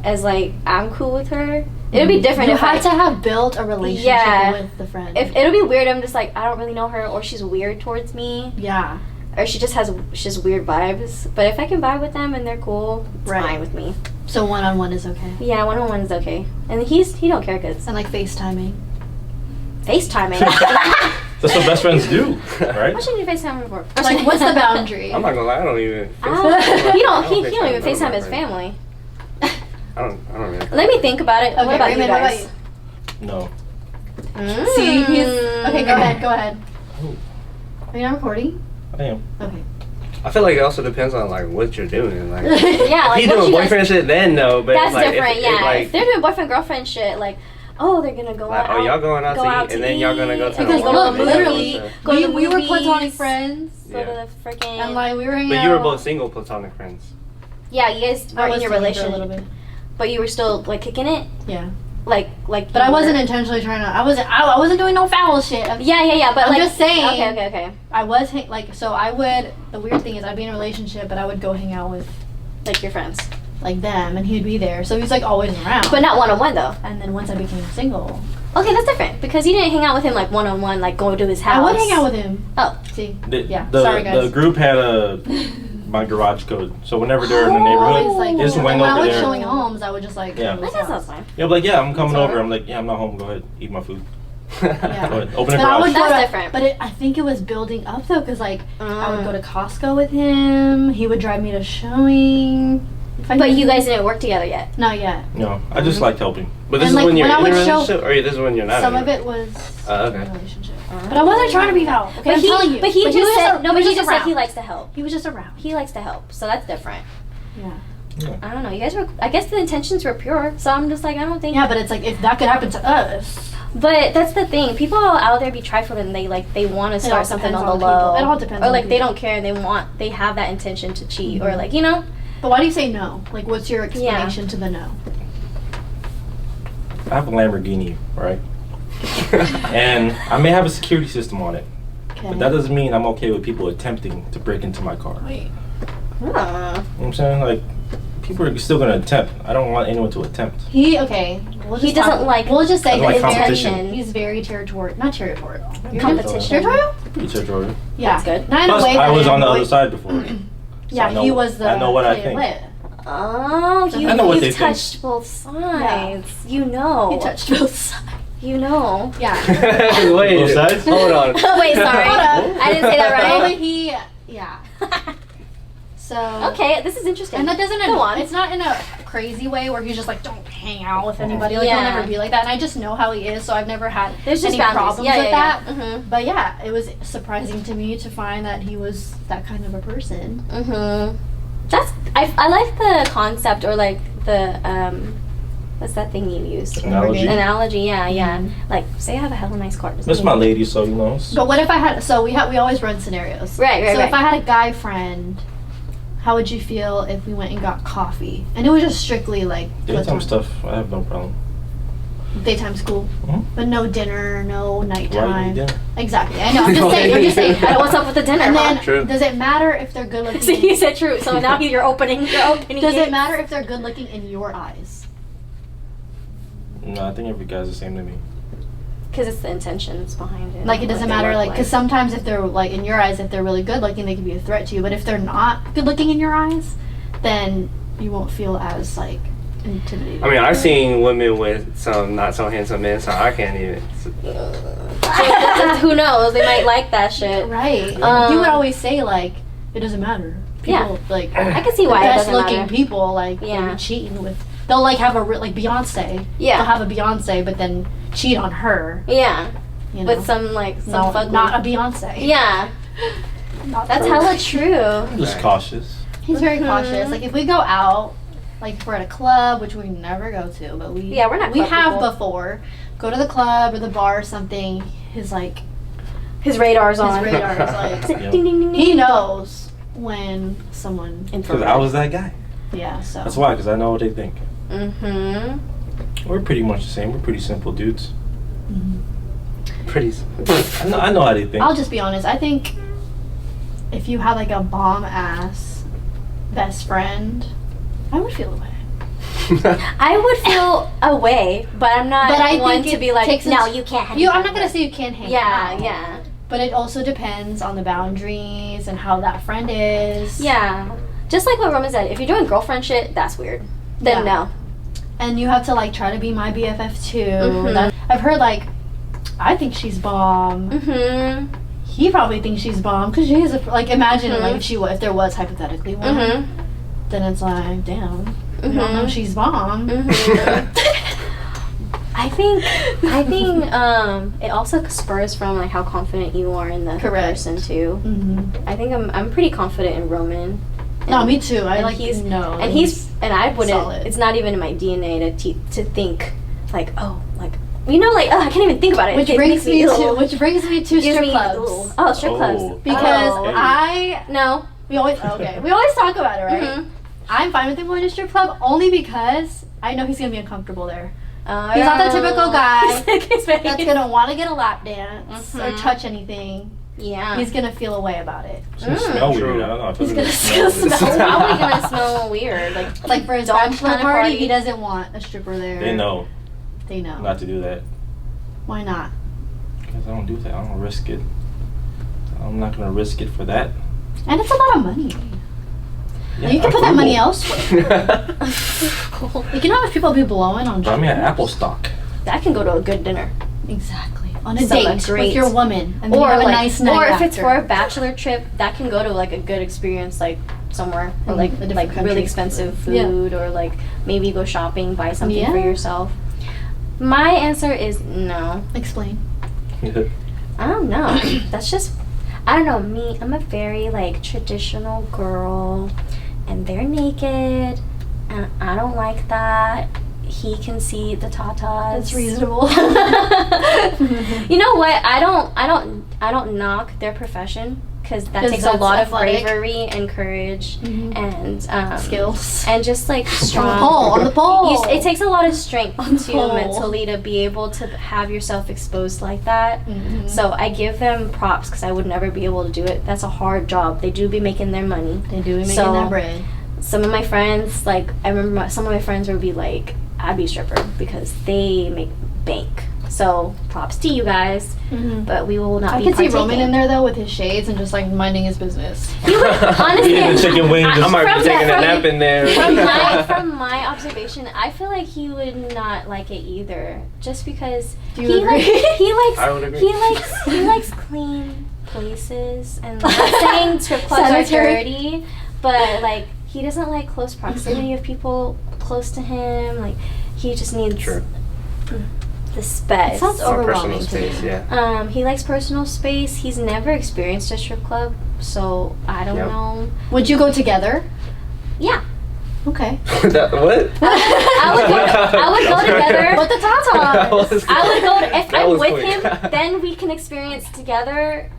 D: as like I'm cool with her. It would be different
C: You
D: if
C: had to have built a relationship
D: Yeah.
C: with the friend.
D: if it'll be weird. I'm just like I don't really know her, or she's weird towards me,
C: yeah.
D: or she's just weird vibes. But if I can vibe with them and they're cool, it's
C: Right.
D: fine with me.
C: So one-on-one is okay.
D: Yeah, 1-on-1 is okay, and he don't care because
C: And like FaceTiming.
D: FaceTiming.
B: That's what best friends do, right?
D: What should you FaceTime him for?
C: Like, what's the boundary?
A: I'm not gonna lie, I don't even.
D: He don't
A: I don't
D: even
A: none of
D: FaceTime
A: my
D: his
A: friends.
D: family.
A: I don't really.
D: Let me think about it.
C: Okay,
D: what about
C: Raymond,
D: you
C: what
D: guys?
C: about you?
B: No.
C: See, he's okay. Go ahead. Go ahead.
B: Oh.
C: Are you not recording?
B: I am.
C: Okay.
A: I feel like it also depends on like what you're doing. Like,
D: Yeah, like
A: if
D: what
A: you doing
D: you guys-
A: boyfriend shit, then no. But
D: That's
A: like,
D: different,
A: if,
D: yeah.
A: Like,
D: If they're doing boyfriend girlfriend shit, like oh, they're gonna go
A: Like,
D: out.
A: oh, y'all going out to eat, and then y'all gonna go to the
C: Because
A: mall,
C: look,
A: and then y'all go
C: literally,
A: to-
D: Go to the
C: we were
D: movies.
C: platonic friends.
D: Go to the freaking.
C: And like we were hanging
A: But
C: out.
A: you were both single platonic friends.
D: Yeah, you guys
C: I
D: were
C: was
D: in your
C: dating for a
D: relationship,
C: little bit.
D: but you were still like kicking it.
C: Yeah.
D: Like.
C: But I wasn't intentionally trying to. I wasn't doing no foul shit.
D: Yeah. But
C: I'm
D: like,
C: just saying.
D: Okay.
C: I was like, so I would. The weird thing is, I'd be in a relationship, but I would go hang out with
D: Like your friends,
C: like them, and he'd be there. So he's like always around.
D: but not 1-on-1 though.
C: And then once I became single,
D: Okay, that's different because you didn't hang out with him like 1-on-1, like go to his house.
C: I would hang out with him.
D: Oh,
C: See,
B: The,
C: sorry guys.
B: The group had my garage code, so whenever they're in the
C: Always
B: neighborhood,
C: like,
B: they just
C: and
B: went
C: when I
B: over
C: was
B: there.
C: showing homes, I would just like.
B: Yeah.
C: go to
D: I
C: his
D: guess
C: house.
D: that's fine.
B: Yeah, but like, yeah, I'm coming
D: That's
B: over.
D: alright.
B: I'm like, yeah, I'm not home. Go ahead, eat my food.
C: Yeah.
B: Go ahead, open the
C: But I
B: garage.
C: would go
D: That's
C: to,
D: different.
C: But I think it was building up though, because like I would go to Costco with him. He would drive me to showing.
D: But you guys didn't work together yet.
C: Not yet.
B: No, I just liked helping.
A: But this
C: And,
A: is
C: like,
A: when you're
C: when I
A: in a
C: would show-
A: relationship, or this is when you're not.
C: Some
A: in
C: of
A: a
C: it was
A: okay.
C: a relationship. But I wasn't trying to be foul. Okay,
D: But
C: I'm
D: he,
C: telling you.
D: but he
C: was
D: just said
C: a-
D: no. But
C: was
D: he just said
C: around.
D: he likes to help.
C: He was just around.
D: He likes to help, so that's different.
C: Yeah.
D: I don't know. You guys were. I guess the intentions were pure. So I'm just like, I don't think.
C: Yeah, but it's like if that could happen to us.
D: But that's the thing. People out there be trifling and they want to
C: all
D: start something
C: depends
D: on the
C: on
D: low.
C: people. It all depends
D: Or
C: on
D: like they
C: people.
D: don't care and they have that intention to cheat or
C: Mhm.
D: like, you know.
C: But why do you say no? Like, what's your explanation to the no?
B: I have a Lamborghini, right? And I may have a security system on it,
C: Okay.
B: but that doesn't mean I'm okay with people attempting to break into my car. You
C: Wait.
B: know what I'm saying? Like, people are still gonna attempt. I don't want anyone to attempt.
C: Okay. We'll
D: He
C: just
D: doesn't like-
C: We'll just say
B: I don't like
C: he's very.
B: competition.
C: He's very territorial. Not territorial.
D: Competition.
C: Territorial?
B: Pretty territorial.
C: Yeah.
D: That's good.
C: Not in
B: Plus,
C: a way
B: I
C: that
B: was on the other
C: avoid-
B: side before. So
C: Yeah,
B: I know-
C: he was the.
B: I know what I
C: play
B: think.
C: lit.
D: Oh,
C: I
B: know what
D: you've
B: they think.
D: touched both sides. You know.
C: He touched both sides.
D: You know.
C: Yeah.
A: Wait,
B: Both sides?
A: hold on.
D: Wait, sorry.
C: Hold up.
D: I didn't say that
C: But
D: right.
C: he. Yeah. So.
D: Okay, this is interesting.
C: And that doesn't.
D: Go on.
C: It's not in a crazy way where he's just like, don't hang out with anybody. Like
D: Yeah.
C: he'll never be like that. And I just know how he is, so I've never had
D: There's just
C: any
D: boundaries.
C: problems
D: Yeah,
C: with
D: yeah,
C: that.
D: yeah. Mhm.
C: But yeah, it was surprising to me to find that he was that kind of a person.
D: Mhm. That's I like the concept or like the what's that thing you use?
B: Analogy.
D: Analogy, yeah.
C: Mhm.
D: Like say I have a hella nice car.
B: That's my lady, so you know.
C: But what if I had? So we always run scenarios.
D: Right.
C: So if I had a guy friend, how would you feel if we went and got coffee? And it was just strictly like
B: Daytime
C: platonic.
B: stuff, I have no problem.
C: Daytime school,
B: Mhm.
C: but no dinner, no
B: Why do you
C: nighttime.
B: need dinner?
C: Exactly. I know. I'm just saying. I'm just saying.
D: What's up with the dinner?
C: And
D: huh?
C: then,
A: True.
C: does it matter if they're good looking?
D: See, you said true. So now you're opening.
C: Does it matter if they're good looking in your eyes?
B: No, I think every guy's the same to me.
D: Because it's the intentions behind it.
C: Like it doesn't
D: What they
C: matter.
D: look
C: Like because sometimes if they're like in your eyes, if they're really good looking, they can be a threat to you. But if they're not good looking in your eyes, then you won't feel as like intimidated.
A: I mean, I've seen women with some not so handsome men, so I can't even.
D: Who knows? They might like that shit.
C: Right.
D: Um,
C: You would always say like it doesn't matter. People,
D: Yeah.
C: Like
D: I can see
C: the
D: why it
C: best
D: doesn't
C: looking
D: matter.
C: people like
D: Yeah.
C: they be cheating with. They'll like have a like Beyonce.
D: Yeah.
C: They'll have a Beyonce, but then cheat on her.
D: Yeah.
C: You know.
D: With some like some
C: no,
D: fugly.
C: not a Beyonce.
D: Yeah.
C: Not
D: That's
C: true.
D: hella true.
B: I'm just
A: Right.
B: cautious.
C: He's very
D: Mhm.
C: cautious. Like if we go out, like if we're at a club, which we never go to, but we
D: Yeah, we're not
C: we
D: club
C: have
D: people.
C: before. Go to the club or the bar or something. His like
D: His radar's
C: his
D: on.
C: radar is like
B: Yeah.
D: Ding, ding, ding,
C: he
D: ding.
C: knows when someone
B: Because I was that guy.
C: yeah. So
B: That's why, because I know what they think.
D: Mm-hmm.
B: We're pretty much the same. We're pretty simple dudes.
C: Mhm.
A: Pretty.
B: I know how they think.
C: I'll just be honest. I think if you had like a bomb ass best friend, I would feel away.
D: I would feel away, but I'm not
C: But I
D: one
C: think
D: to
C: it
D: be like,
C: takes
D: no,
C: its-
D: you can't have
C: I'm
D: that
C: not gonna
D: with-"
C: say you can't hang
D: Yeah,
C: out.
D: yeah.
C: But it also depends on the boundaries and how that friend is.
D: Yeah. Just like what Roman said, if you're doing girlfriend shit, that's weird. Then
C: Yeah.
D: no.
C: And you have to like try to be my BFF too.
D: Mhm.
C: I've heard like, I think she's bomb.
D: Mm-hmm.
C: He probably thinks she's bomb because she is a, like imagine
D: Mhm.
C: like if there was hypothetically one,
D: Mm-hmm.
C: then it's like damn, you don't know
D: Mhm.
C: she's bomb.
D: Mhm. I think it also spurs from like how confident you are in the
C: Correct.
D: person too.
C: hmm
D: I think I'm pretty confident in Roman.
C: No,
D: And-
C: me too. I
D: and
C: like
D: he's-
C: no,
D: and he's and I wouldn't.
C: solid.
D: It's not even in my DNA to think like, oh, like You know, like, I can't even think about it.
C: Which brings me to strip clubs.
D: Oh, strip clubs.
C: Because
D: No.
C: we always talk about it, right?
D: Mm-hmm.
C: I'm fine with him going to strip club only because I know he's gonna be uncomfortable there. He's
D: Yeah.
C: not the typical guy
D: His face.
C: that's gonna want to get a lap dance or touch anything.
D: Yeah.
C: He's gonna feel a way about it.
B: It's gonna smell weird. I don't know.
C: He's gonna smell
D: Probably gonna smell weird.
C: Like for his
D: Dog
C: bachelor
D: kinda
C: party,
D: party.
C: he doesn't want a stripper there.
B: They know
C: They know.
B: not to do that.
C: Why not?
B: Because I don't do that. I don't risk it. I'm not gonna risk it for that.
C: And it's a lot of money.
B: Yeah,
C: You can
B: I'm
C: put that money
B: frugal.
C: elsewhere.
D: Cool.
C: You can have people be blowing on
B: Buy me an
C: strippers.
B: Apple stock.
D: That can go to a good dinner.
C: Exactly. On a
D: Some
C: date
D: great-
C: with your woman. And then you
D: Or
C: have a
D: like,
C: nice night
D: or if it's
C: after.
D: for a bachelor trip, that can go to like a good experience, like somewhere, or like
C: a different
D: like
C: country.
D: really expensive
C: Yeah.
D: food, or like maybe go shopping, buy something for
C: Yeah.
D: yourself. My answer is no.
C: Explain.
D: I don't know. That's just, I don't know, me. I'm a very like traditional girl, and they're naked, and I don't like that. He can see the tatas.
C: That's reasonable.
D: You know what? I don't knock their profession, because that
C: 'Cause
D: takes a
C: that's
D: lot
C: athletic.
D: of bravery and courage and
C: Skills.
D: and just like strong.
C: On the pole.
D: It takes a lot of strength
C: On the
D: to
C: pole.
D: mentally to be able to have yourself exposed like that.
C: Mhm.
D: So I give them props, because I would never be able to do it. That's a hard job. They do be making their money.
C: They do be making
D: So-
C: that bread.
D: Some of my friends, like, I remember some of my friends would be like, I'd be a stripper, because they make bank. So props to you guys, but we will not
C: I
D: be
C: could see
D: partaking.
C: Roman in there though with his shades and just like minding his business.
D: He would, honestly,
B: Eating the chicken wings.
A: I might
D: From
A: be taking
D: that-
A: a nap in there.
D: from my observation, I feel like he would not like it either. Just because
C: Do you agree?
A: I would agree.
D: he likes clean places, and I'm not saying strip clubs are
C: Sanitary.
D: dirty, but like he doesn't like close proximity of people close to him. Like he just needs
A: True.
D: the space.
C: It sounds
A: Some
C: overwhelming
A: personal
C: to
A: space,
C: me.
A: yeah.
D: He likes personal space. He's never experienced a strip club, so I don't
A: Yep.
D: know.
C: Would you go together?
D: Yeah.
C: Okay.
A: What?
D: I would go together.
C: With the tatas.
D: I would go if
A: That
D: I'm
A: was
D: with
A: quick.
D: him, then we can experience together.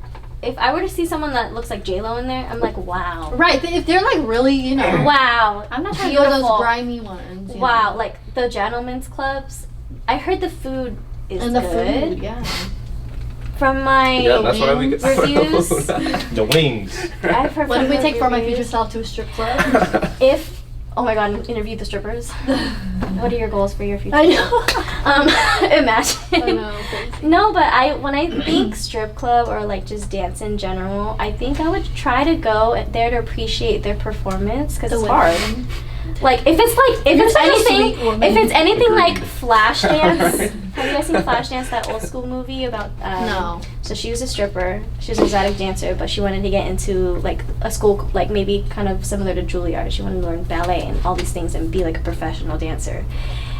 D: If I were to see someone that looks like J-Lo in there, I'm like, wow.
C: Right. If they're like really,
D: Wow.
C: I'm not trying to go to those
D: Beautiful.
C: grimy ones. you
D: Wow,
C: know.
D: like the gentlemen's clubs. I heard the food is
C: And the
D: good.
C: food, yeah.
D: From my
A: Yeah, that's why we
D: reviews.
B: The wings.
D: I've heard
C: What
D: from
C: if we
D: the
C: take For My
D: reviews.
C: Future Self to a strip club?
D: If, oh my god, interview the strippers. What are your goals for your future?
C: I know.
D: Imagine.
C: I know. Crazy.
D: No, but when I think strip club or like just dance in general, I think I would try to go there to appreciate their performance, because it's hard. Like if it's
C: such a
D: anything,
C: sweet woman.
D: if it's anything
A: Agreed.
D: like Flashdance. Have you guys seen Flashdance, that old school movie about?
C: No.
D: So she was a stripper. She was an exotic dancer, but she wanted to get into like a school, like maybe kind of similar to Juilliard. She wanted to learn ballet and all these things and be like a professional dancer.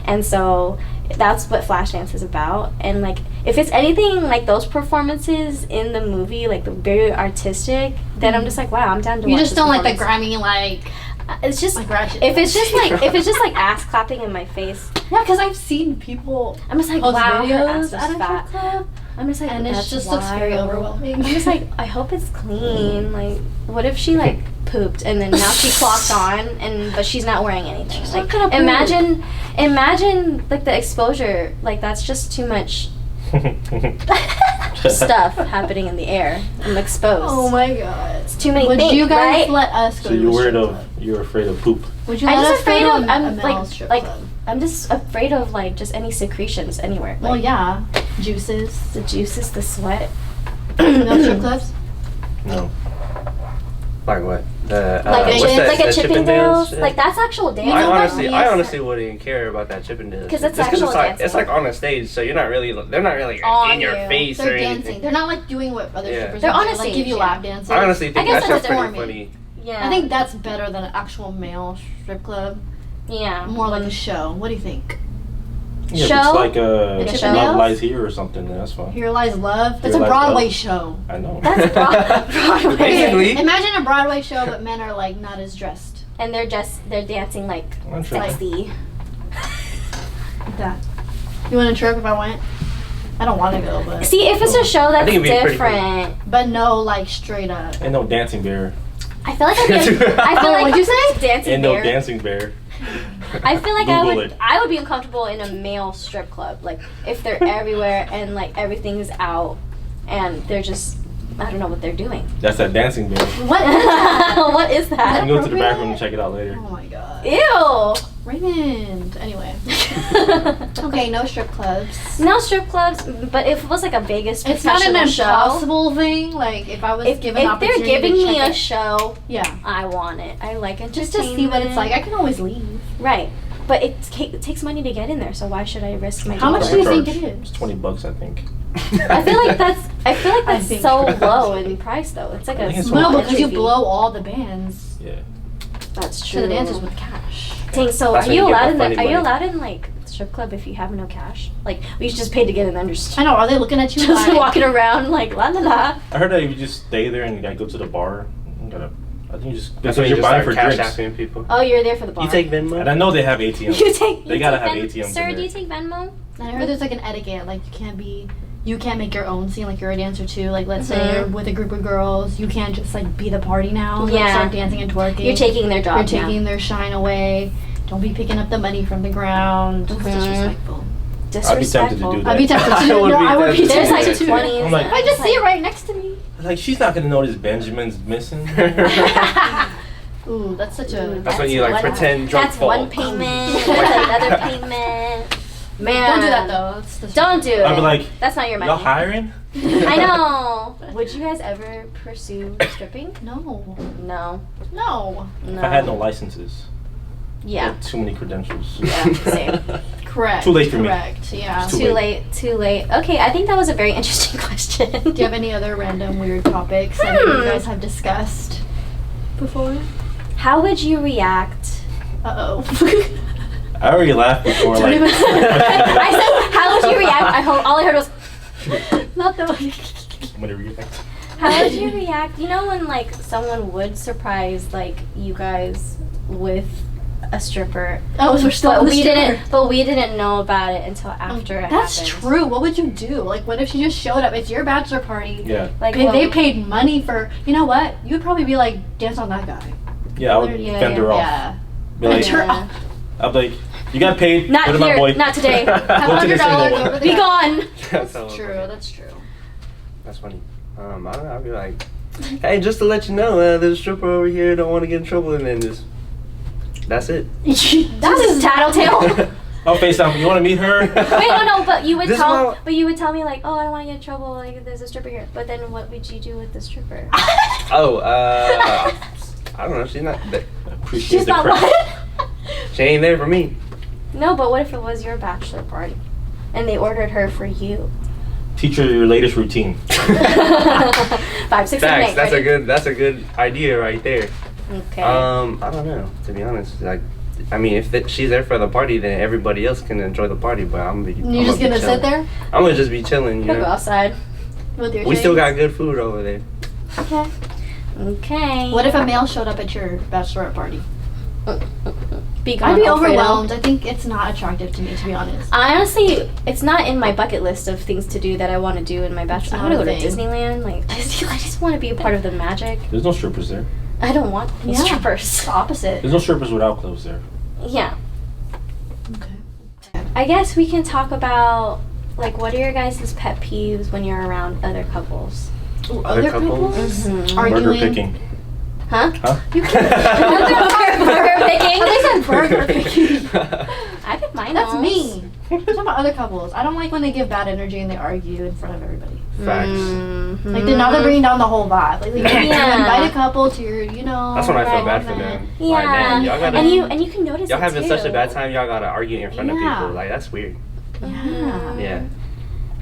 D: And so that's what Flashdance is about. And like if it's anything like those performances in the movie, like very artistic, then I'm just like, wow, I'm down to
C: You
D: watch
C: just
D: this
C: don't like the
D: performance.
C: grimy, like.
D: It's just
C: Like ratchet.
D: if it's just like ass clapping in my face,
C: Yeah, because I've seen people
D: I'm just like,
C: post
D: wow, her ass
C: videos
D: is
C: at a strip
D: fat.
C: club,
D: I'm just like,
C: and it
D: that's
C: just looks very
D: wild.
C: overwhelming.
D: I'm just like, I hope it's clean. Like, what if she like pooped and then now she clocked on but she's not wearing anything?
C: She's
D: Like,
C: not gonna poop.
D: imagine like the exposure. Like that's just too much stuff happening in the air. I'm exposed.
C: Oh my god.
D: It's too many
C: Would
D: things,
C: you guys
D: right?
C: let us go
B: So
C: to
B: you're
C: a
B: worried
C: strip
B: of,
C: club?
B: you're afraid of poop.
C: Would you
D: I'm
C: let
D: just
C: us go
D: afraid
C: to
D: of
C: a male
D: like
C: strip
D: like
C: club?
D: I'm just afraid of like just any secretions anywhere. Like,
C: Well, yeah. Juices.
D: the juices, the sweat.
C: No strip clubs?
B: No.
A: Like what? The,
D: Like
A: what's
D: a,
A: that,
D: like a
A: the
D: Chippendales.
A: shit?
D: Like that's actual dance.
C: know what?
A: I
C: Yes.
A: honestly wouldn't care about that Chippendales.
D: 'Cause it's
A: Just
D: actual
A: it's like
D: dancing.
A: it's like on a stage, so they're not really
D: On
A: in your
D: you.
A: face
C: They're
A: or
C: dancing.
A: anything.
C: They're not like doing what other
A: Yeah.
C: strippers
D: They're
C: do.
D: on a
C: Like
D: stage,
C: give you
D: yeah.
C: lap dances.
A: I honestly think
D: guess
A: that's
D: that's
A: just pretty
C: performing.
A: funny.
D: Yeah.
C: I think that's better than an actual male strip club.
D: yeah.
C: More like a show. What do you think?
B: Yeah, if
D: Show?
B: it's like
C: Like a show?
B: Love Lies Here or something, then that's fine.
C: Here Lies Love. That's
B: Here
C: a
B: Lies
C: Broadway
B: Love.
C: show.
B: I know.
D: That's Broadway.
A: Basically.
C: Imagine a Broadway show, but men are like not as dressed.
D: And they're dancing like
B: I'm sure.
D: sexy.
C: Like that. You want to trip if I went? I don't want to go, but
D: See, if it's a show that's
A: think it'd be pretty
D: different,
C: but no, like straight up.
B: And no dancing bear.
D: I feel like
C: What'd you say?
D: dancing
B: And no
D: bear.
B: dancing bear.
D: I feel like
B: Google it.
D: I would be uncomfortable in a male strip club, like if they're everywhere and like everything's out and they're just I don't know what they're doing.
B: That's that dancing bear.
C: What is that?
D: What is
B: You
D: that?
B: can go to the back room and check it out later.
C: Oh my god.
D: Ew.
C: Raymond. Anyway. Okay, no strip clubs.
D: No strip clubs, but if it was like a Vegas
C: It's not
D: professional
C: an
D: show,
C: impossible thing. Like if I was given
D: if they're
C: opportunity
D: giving
C: to
D: me
C: check
D: a
C: it-
D: show,
C: yeah,
D: I want it. I like it
C: just to see what it's like. I can always leave.
D: Right, but it takes money to get in there, so why should I risk my?
C: How much
D: dollar?
C: do you think
B: Charge.
C: it
B: It's
C: is?
B: $20, I think.
D: I feel like that's
C: I think-
D: so low in price though. It's like
B: I
D: a
B: think it's
D: small
C: No, because
D: entry
C: you
D: fee.
C: blow all the bands
B: Yeah.
D: That's
C: to
D: true.
C: the dancers with cash.
D: Dang, so
A: That's
D: are
A: when
D: you
A: you get
D: allowed
A: the
D: in
A: funny
D: are you
A: money.
D: allowed in like strip club if you have no cash? Like we just paid to get in and just
C: I know. Are they looking at you
D: just
C: like?
D: walking around like la la la.
B: I heard that if you just stay there and you gotta go to the bar, you gotta, I think you just,
A: That's
B: because
A: when you
B: you're
A: just
B: buying
A: start
B: for
A: cash
B: drinks.
A: apping people.
D: Oh, you're there for the bar.
A: You take Venmo?
B: And I know they have ATMs.
D: You take.
B: They
D: you
B: gotta
D: take
B: have
D: Ven-
B: ATMs
D: Sir,
B: in
D: do you
B: there.
D: take Venmo?
C: I heard there's like an etiquette. Like you can't make your own scene. Like you're a dancer too. Like let's say you're with a group of girls, you can't just like be the party now. Like,
D: Yeah.
C: start dancing and twerking.
D: You're taking their job.
C: You're taking their shine away. Don't be picking up the money from the ground. It's
D: Mhm.
C: disrespectful.
B: I'd be tempted to do that.
C: I'd be tempted to.
A: I would
C: No,
A: be
C: I would be
A: tempted
D: There's
A: to
D: like
A: do
C: tempted
A: that,
C: to.
A: too.
D: 20s.
B: I'm like-
C: I just see it right next to me.
B: Like, she's not gonna notice Benjamin's missing.
C: Ooh, that's such a.
A: That's when you like
D: one-
A: pretend drunk
D: That's
A: fall.
D: one payment. That's another payment. Man,
C: Don't do that though. That's disrespectful.
D: Don't do it.
B: I'd be like,
D: that's not your money.
B: y'all hiring?
D: I know. Would you guys ever pursue stripping?
C: No.
D: No.
C: No.
D: No.
B: If I had no licenses.
D: Yeah.
B: Too many credentials.
D: Yeah. Same.
C: Correct.
B: Too late for me.
C: Correct. Yeah.
B: It's
D: Too late. Too late. Okay, I think that was a very interesting question.
C: Do you have any other random weird topics that you guys have discussed before?
D: How would you react?
C: Uh oh.
B: I already laughed before, like.
C: even-
D: I said, how would you react? All I heard was,
C: Not the.
B: I'm gonna react.
D: how would you react? You know when like someone would surprise like you guys with a stripper,
C: Oh, we're still.
D: but
C: on the
D: we
C: stripper.
D: didn't. But we didn't know about it until after it
C: That's
D: happened.
C: true. What would you do? Like, what if she just showed up? It's your bachelor party.
B: Yeah.
D: Like
C: They
D: well,
C: paid money for. You know what? You would probably be like, dance on that guy.
B: Yeah, I would
D: Yeah,
B: fend her off.
C: Yeah.
B: Be like,
C: Fend her
D: Yeah.
C: off.
B: I'd be like, you got paid.
D: Not
B: Go to my
D: here,
B: boy.
D: not today.
B: Go to the
C: $100
B: single
C: over
B: one.
C: the
D: Be gone.
A: That's
C: That's true. That's true.
A: That's funny. I don't know. I'd be like, hey, just to let you know, there's a stripper over here. Don't want to get in trouble, and then just that's it.
D: That is tattletale.
B: Oh, FaceTime. You want to meet her?
D: Wait, no, but you would
A: This is
D: tell,
A: how-
D: but you would tell me like, oh, I don't want to get in trouble. Like, there's a stripper here. But then, what would you do with the stripper?
A: Oh, I don't know. She's not.
B: Appreciate
D: She's
B: the
D: not
B: crap.
D: what?
A: She ain't there for me.
D: No, but what if it was your bachelor party, and they ordered her for you?
B: Teach her your latest routine.
D: 5, 6, 7, 8.
A: Facts.
D: ready?
A: That's a good idea right there.
D: Okay.
A: I don't know. To be honest, like, I mean, if she's there for the party, then everybody else can enjoy the party. But I'm
C: You're just gonna sit there
A: I'm gonna just be chilling. You
D: We'll go
A: know.
D: outside.
C: with your.
A: We still
C: shades?
A: got good food over there.
D: Okay. Okay.
C: What if a male showed up at your bachelorette party?
D: Be gone,
C: I'd be
D: Alfredo.
C: overwhelmed. I think it's not attractive to me, to be honest.
D: Honestly, it's not in my bucket list of things to do that I want to do in my bachelor. I
C: not
D: want to
C: a
D: go to
C: thing.
D: Disneyland. Like, I just want to be a part of the magic.
B: There's no strippers there.
D: I don't want
C: Yeah.
D: strippers.
C: It's the opposite.
B: There's no strippers without clothes there.
D: Yeah.
C: Okay.
D: I guess we can talk about, like, what are your guys' pet peeves when you're around other couples?
C: Ooh,
A: Other couples?
D: Mhm.
C: Arguing.
B: Burger picking.
D: Huh?
B: Huh?
C: You can't.
D: Burger picking?
C: I said burger picking.
D: I pick my
C: That's
D: nose.
C: me. I'm talking about other couples. I don't like when they give bad energy and they argue in front of everybody.
A: Facts.
D: Mhm.
C: Like, now they're bringing down the whole vibe. Like, you
D: Yeah.
C: invite a couple to your, you know.
A: That's when I feel
D: Right,
A: bad for
C: event.
A: them.
D: Yeah.
A: Like, damn, y'all gotta.
D: And you can notice
A: y'all
D: it
A: having
D: too.
A: such a bad time. Y'all gotta argue in front of
C: Yeah.
A: people. Like, that's weird.
C: Yeah.
A: Yeah.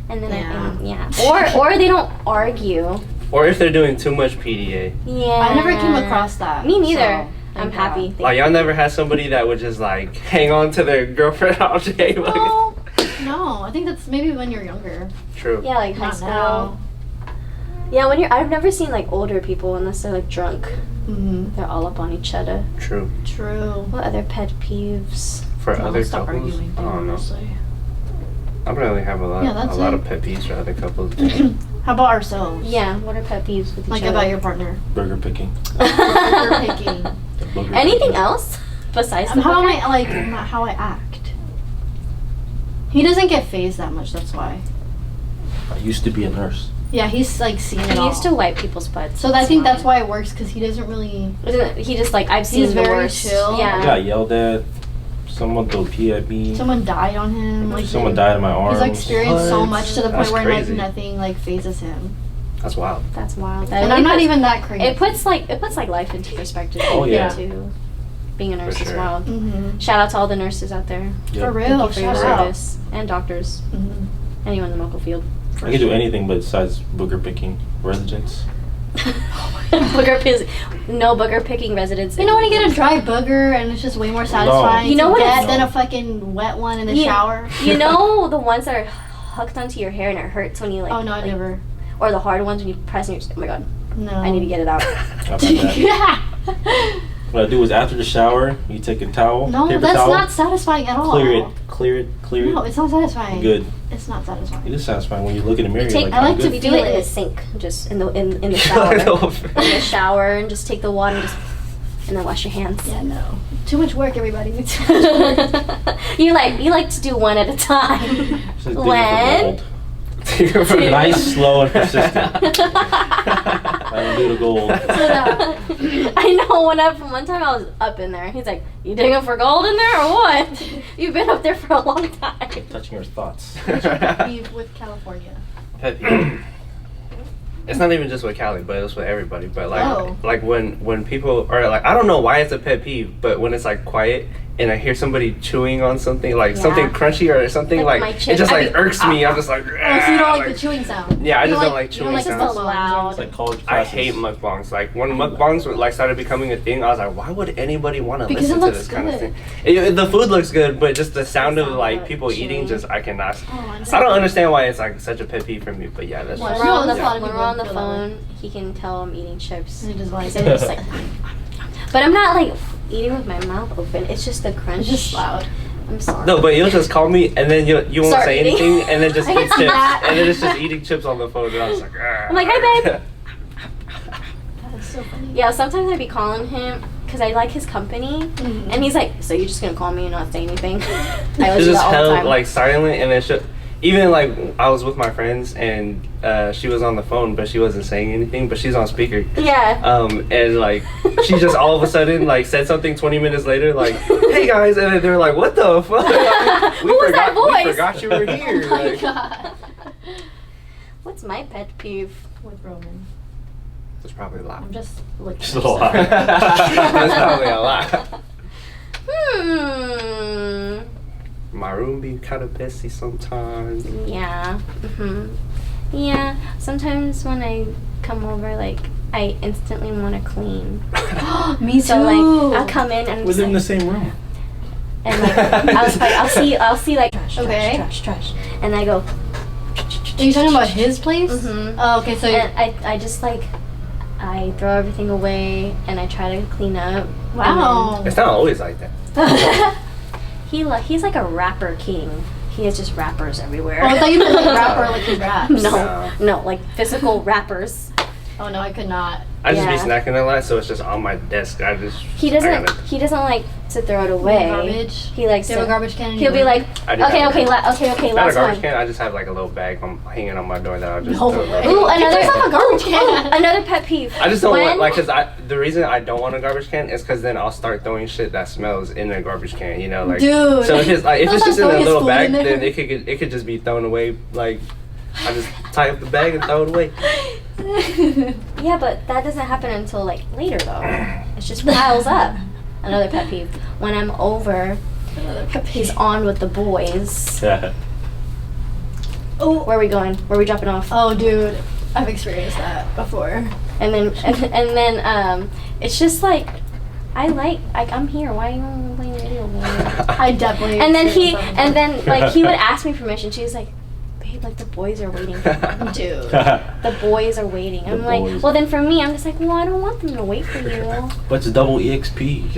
D: And then
C: Yeah.
D: or they don't argue.
A: Or if they're doing too much PDA.
D: Yeah.
C: I never came across that.
D: Me neither.
C: so,
D: I'm
C: thank
D: happy.
C: God.
A: Like, y'all never had somebody that would just like hang on to their girlfriend all day. Like,
C: No, no. I think that's maybe when you're younger.
A: true.
D: Yeah, like high
C: Not
D: school.
C: now.
D: Yeah, when you're I've never seen like older people unless they're like drunk.
C: Mm-hmm.
D: They're all up on each other.
A: True.
C: True.
D: What other pet peeves?
A: For
C: No,
A: other
C: stop
A: couples,
C: arguing,
A: I don't know.
C: honestly.
A: I really have a lot,
C: Yeah, that's
A: a lot
C: it.
A: of pet peeves for other couples.
C: How about ourselves?
D: Yeah, what are pet peeves with each
C: Like
D: other?
C: about your partner.
B: Burger picking.
C: Burger picking.
B: Burger
D: Anything
B: picking.
D: else besides the
C: How am
D: burger?
C: I like not how I act? He doesn't get phased that much. That's why.
B: I used to be a nurse.
C: Yeah, he's like seen it
D: He
C: all.
D: used to wipe people's butts.
C: So I think that's why it works because he doesn't really.
D: He just like I've seen
C: He's
D: the
C: very
D: worst.
C: chill.
B: I
D: Yeah.
B: got yelled at. Someone threw a pee at me.
C: Someone died on him. Like
B: Someone died in my arms.
C: He's like experienced so
A: What?
C: much to the
A: That's
C: point where
A: crazy.
C: like nothing like phases him.
A: That's wild.
D: That's wild.
C: And I'm not even that crazy.
D: It puts like life into perspective.
B: Oh, yeah.
D: Too. Being a nurse
A: For
D: is
A: sure.
D: wild.
C: Mm-hmm.
D: Shout out to all the nurses out there.
B: Yep.
C: For real.
D: Thank you for your
C: Shout out.
D: service and doctors.
C: Mm-hmm.
D: Anyone in the medical field.
B: I can do anything besides booger picking residents.
D: Booger pick, no booger picking residents.
C: You know when you get a dry booger and it's just way more satisfying
D: You know
C: to
D: what
C: get
D: it's-
C: than a fucking wet one in the
D: Yeah.
C: shower?
D: You know the ones that are hooked onto your hair and it hurts when you like.
C: Oh no, I
D: like-
C: never.
D: Or the hard ones when you press and you're. Oh my god,
C: No.
D: I need to get it out.
B: How about that?
C: Yeah.
B: What I do is after the shower, you take a towel,
C: No,
B: paper
C: that's
B: towel,
C: not satisfying at all.
B: clear it.
C: No, it's not satisfying.
B: Good.
C: It's not
B: It
C: satisfying.
B: is satisfying when you look in the mirror.
D: Take-
B: You're like,
C: I like
B: I'm
C: to
B: good.
D: We
C: be-
D: do it in
C: Feel
D: the
C: it.
D: sink, just in the shower. in the shower, and just take the water and and then wash your hands.
C: Yeah, no. Too much work, everybody. Too much work.
D: you like to do one at a time.
B: Just dig it for
D: When?
B: gold. Nice, slow, and persistent. I don't do the gold.
D: I know. One time I was up in there. He's like, "You digging for gold in there or what? You've been up there for a long time."
B: Touching your thoughts.
C: Beef with California.
A: Pet peeve. It's not even just with Cali, but it's with everybody. But like when people are like, I don't know why it's a pet peeve, but when it's like quiet and I hear somebody chewing on something, like
D: Yeah.
A: something crunchy or something,
D: Like
A: like
D: my
A: it
D: chip.
A: just
D: I
A: like
D: mean,
A: irks me. I'm just like,
C: Oh, so you don't like
A: like-
C: the chewing sound?
A: Yeah, I
C: You
A: just don't like
C: you don't
A: chewing
C: like
A: sounds.
C: the
D: Loud.
B: It's like college
A: I
B: classes.
A: hate mukbangs. Like when mukbangs were, like started becoming a thing, I was like, why would anybody want to
C: Because
A: listen
C: it
A: to
C: looks
A: this kind of
C: good.
A: thing? The food looks good, but just the sound of
D: sound
A: like
D: of
A: people
D: chewing.
A: eating, just I cannot.
C: Oh,
A: I don't understand why it's like such a pet peeve for me, but yeah, that's
D: When
A: just,
D: we're on the
C: that's a lot of
D: when we're
C: people
D: on the
C: feel that way.
D: phone, he can tell I'm eating chips.
C: And it just like,
D: So it's just like, but I'm not like eating with my mouth open. It's just the crunch.
C: it's just loud.
D: I'm sorry.
A: No, but you'll just call me and then you won't
D: Start
A: say
D: eating.
A: anything and then just
C: I
A: eat
C: can see
A: chips
C: that.
A: and then it's just eating chips on the phone and I was like,
D: I'm like, "Hi, babe."
C: That is so funny.
D: Yeah, sometimes I'd be calling him because I like his company,
C: Mhm.
D: and he's like, "So you're just gonna call me and not say anything?" I
A: It's
D: always do
A: just
D: that all the
A: held
D: time.
A: like silent and then even like I was with my friends and she was on the phone but she wasn't saying anything but she's on speaker.
D: yeah.
A: And like she just all of a sudden like said something 20 minutes later like, hey guys, and then they're like, what the fuck? Like,
D: Who was that voice?
A: We forgot you were here.
C: Oh my
A: Like,
C: god.
D: What's my pet peeve?
C: With Roman.
A: it's probably a lot.
C: I'm just looking.
B: Just
C: at
B: a lot.
C: yourself.
A: That's probably a lot. My room be kind of messy sometimes.
D: Yeah. Yeah. Sometimes when I come over, like I instantly want to clean.
C: Me too.
D: So like I'll come in and
B: We're
D: just,
B: in the
D: like,
B: same room.
D: and like I'll see like trash,
C: Okay.
D: trash, and I go.
C: Are you talking about his place?
D: Mhm.
C: Oh, okay. So
D: And I just like I throw everything away and I try to clean up.
C: wow.
A: It's not always like that.
D: He's like a rapper king. He has just rappers everywhere.
C: Oh, I thought you meant like rapper, like his raps.
D: No, like physical rappers.
C: Oh no, I could not.
A: I just be
D: Yeah.
A: snacking a lot, so it's just on my desk.
D: He doesn't like to throw it away.
C: Garbage.
D: He likes
C: Do you have
D: to.
C: a garbage can? in
D: He'll
C: your
D: be
C: room?
D: like,
A: I do
D: okay,
A: have
D: okay,
A: that.
D: okay,
A: Not a
D: last
A: garbage
D: one.
A: can. I just have like a little bag hanging on my door that I'll just
C: No
A: throw
C: way.
A: away.
D: Ooh,
C: Get
D: another
C: yourself a garbage can.
D: Another pet peeve.
A: I just don't
D: When-
A: want, like, cause the reason I don't want a garbage can is cause then I'll start throwing shit that smells in a garbage can, you know, like.
C: Dude.
A: So if it's like if it's just in a
C: Throwing his
A: little
C: food
A: bag,
C: in there.
A: then it could just be thrown away. Like, I just tie up the bag and throw it away.
D: Yeah, but that doesn't happen until like later though. It just piles up. Another pet peeve. When I'm over, he's on with the boys.
B: Yeah.
C: Oh.
D: Where are we going? Where are we dropping off?
C: Oh, dude. I've experienced that before.
D: And then it's just like I'm here. Why are you playing video games?
C: I definitely.
D: And then
C: experienced that before.
D: like he would ask me permission. She was like, babe, babe, like the boys are waiting for me.
C: Dude.
D: The boys are waiting. I'm like,
B: boys.
D: well then for me, I'm just like, well, I don't want them to wait for you.
B: But it's double EXP.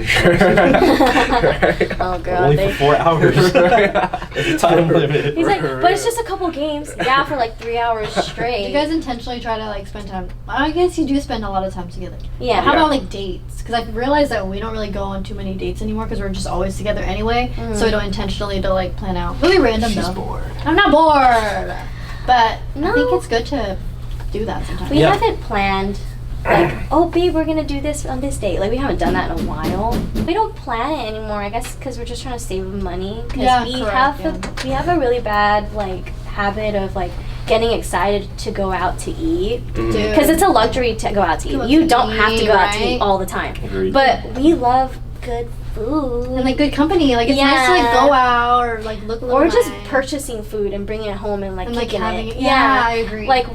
D: Oh girl,
B: Only for 4 hours. It's a time limit.
D: He's like, but it's just a couple games. Yeah, for like 3 hours straight.
C: Do you guys intentionally try to like spend time? I guess you do spend a lot of time together.
D: Yeah.
C: But how about like dates? Because I've realized that we don't really go on too many dates anymore because we're just always together anyway. So we don't intentionally to like plan out. Really random
B: She's
C: though.
B: bored.
C: I'm not bored, but
D: No.
C: I think it's good to do that sometimes.
D: We
B: Yeah.
D: haven't planned, like, oh, babe, we're gonna do this on this date. Like, we haven't done that in a while. We don't plan it anymore, I guess, because we're just trying to save money. Because
C: Yeah,
D: we
C: correct,
D: we have a really bad, like, habit of, like, getting excited to go out to eat.
C: Dude.
D: Because it's a luxury to go out to
C: Go
D: eat.
C: out
D: You
C: to
D: don't have to
C: eat,
D: go out to
C: right?
D: eat all the time.
B: Agreed.
D: But we love good food.
C: And like good company. Like it's nice to like
D: Yeah.
C: go out or like look a little
D: Or just
C: nice.
D: purchasing food and bringing it home and, like,
C: And, like,
D: cooking
C: having
D: it.
C: it. Yeah, I agree.
D: Like,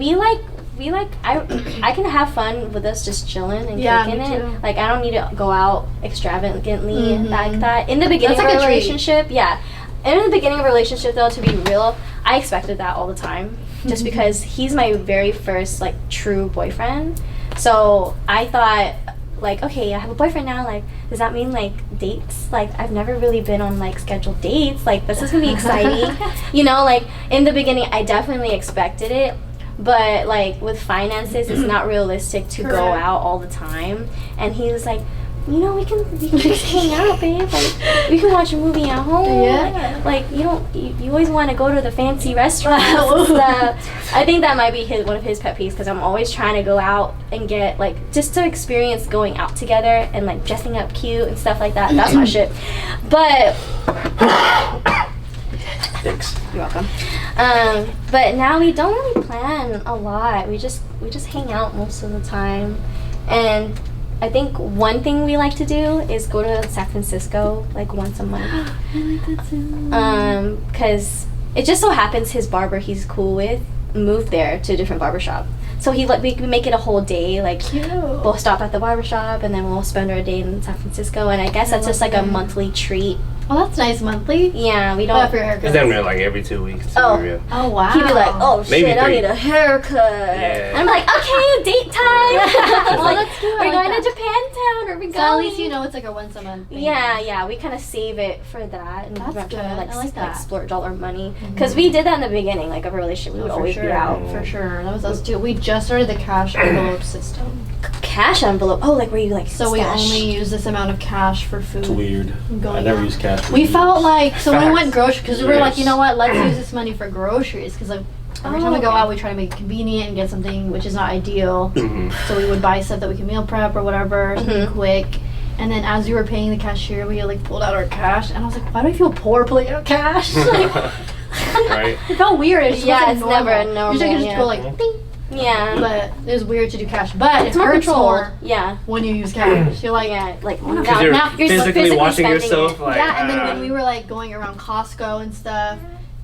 D: I can have fun with us just chilling and
C: Yeah,
D: cooking
C: me
D: it.
C: too.
D: Like, I don't need to go out extravagantly
C: Mhm.
D: like that. In the beginning
C: That's like
D: of a
C: a treat.
D: relationship, yeah. In the beginning of a relationship, though, to be real, I expected that all the time. Just
C: Mhm.
D: because he's my very first, like, true boyfriend. So I thought, like, okay, I have a boyfriend now. Like, does that mean, like, dates? Like, I've never really been on, like, scheduled dates. Like, this is gonna be exciting. You know, like, in the beginning, I definitely expected it. But, like, with finances, it's not realistic to go
C: Correct.
D: out all the time. And he was like, you know, we can just hang out, babe. Like, we can watch a movie at home.
C: Yeah.
D: Like, you always want to go to the fancy restaurants and stuff. I think that might be one of his pet peeves, because I'm always trying to go out and get, like, just to experience going out together and, like, dressing up cute and stuff like that. That's my shit. But
B: Thanks.
D: you're welcome. But now we don't really plan a lot. We just hang out most of the time. And I think one thing we like to do is go to San Francisco, like, once a month.
C: I like that too.
D: Because it just so happens his barber he's cool with moved there to a different barbershop. So we make it a whole day. Like,
C: Cute.
D: we'll stop at the barbershop and then we'll spend our day in San Francisco. And I guess that's just like a monthly treat.
C: Oh, that's nice. Monthly.
D: Yeah, we
C: Oh,
D: don't.
C: for your haircut.
A: It's damn near like every 2 weeks. To
D: Oh.
A: be real.
C: Oh wow.
D: He'd be like, oh
A: Maybe
D: shit, I
A: 3.
D: need a haircut.
A: Yeah.
D: And I'm like, okay, date time.
C: Oh,
D: Like,
C: that's cute. I
D: we're
C: like
D: going to
C: that.
D: Japantown, or we're
C: So
D: going.
C: at least you know it's like a once a month thing.
D: Yeah, we kind of save it for that, and
C: That's
D: we're not trying to
C: good. I like that.
D: splurge all our money, because we did that in the beginning, like, of a relationship. We would
C: Oh, for
D: always
C: sure.
D: be out.
C: For sure. That was us too. We just started the cash envelope system.
D: Cash envelope. Oh, like where you like
C: So we
D: stash.
C: only use this amount of cash for food.
B: It's weird.
C: Going
B: I never
C: out.
B: use cash. For
C: We
B: food.
C: felt like, so when we
A: Facts.
C: went grocery, because we were like,
A: Yes.
C: you know what, let's use this money for groceries, because like every time we go
D: okay.
C: out, we try to make it convenient and get something which is not ideal.
A: Mhm.
C: So we would buy stuff that we can meal prep or whatever, something
D: Mhm.
C: quick. And then as we were paying the cashier, we like pulled out our cash, and I was like, why do I feel poor pulling out cash? Like,
A: Right.
C: it felt weird. It just
D: Yeah,
C: wasn't
D: it's never
C: normal.
D: normal,
C: Usually I could just
D: yeah.
C: go like, ding.
D: Yeah.
C: But it was weird to do cash. But
D: It's
C: it
D: more
C: hurts
D: controlled.
C: more
D: Yeah.
C: when you use cash. You're like,
D: Yeah, like
C: Because
D: now,
A: you're
D: now you're
A: physically watching
D: spending
A: yourself.
D: it.
A: Like,
C: yeah, and then when we were like going around Costco and stuff,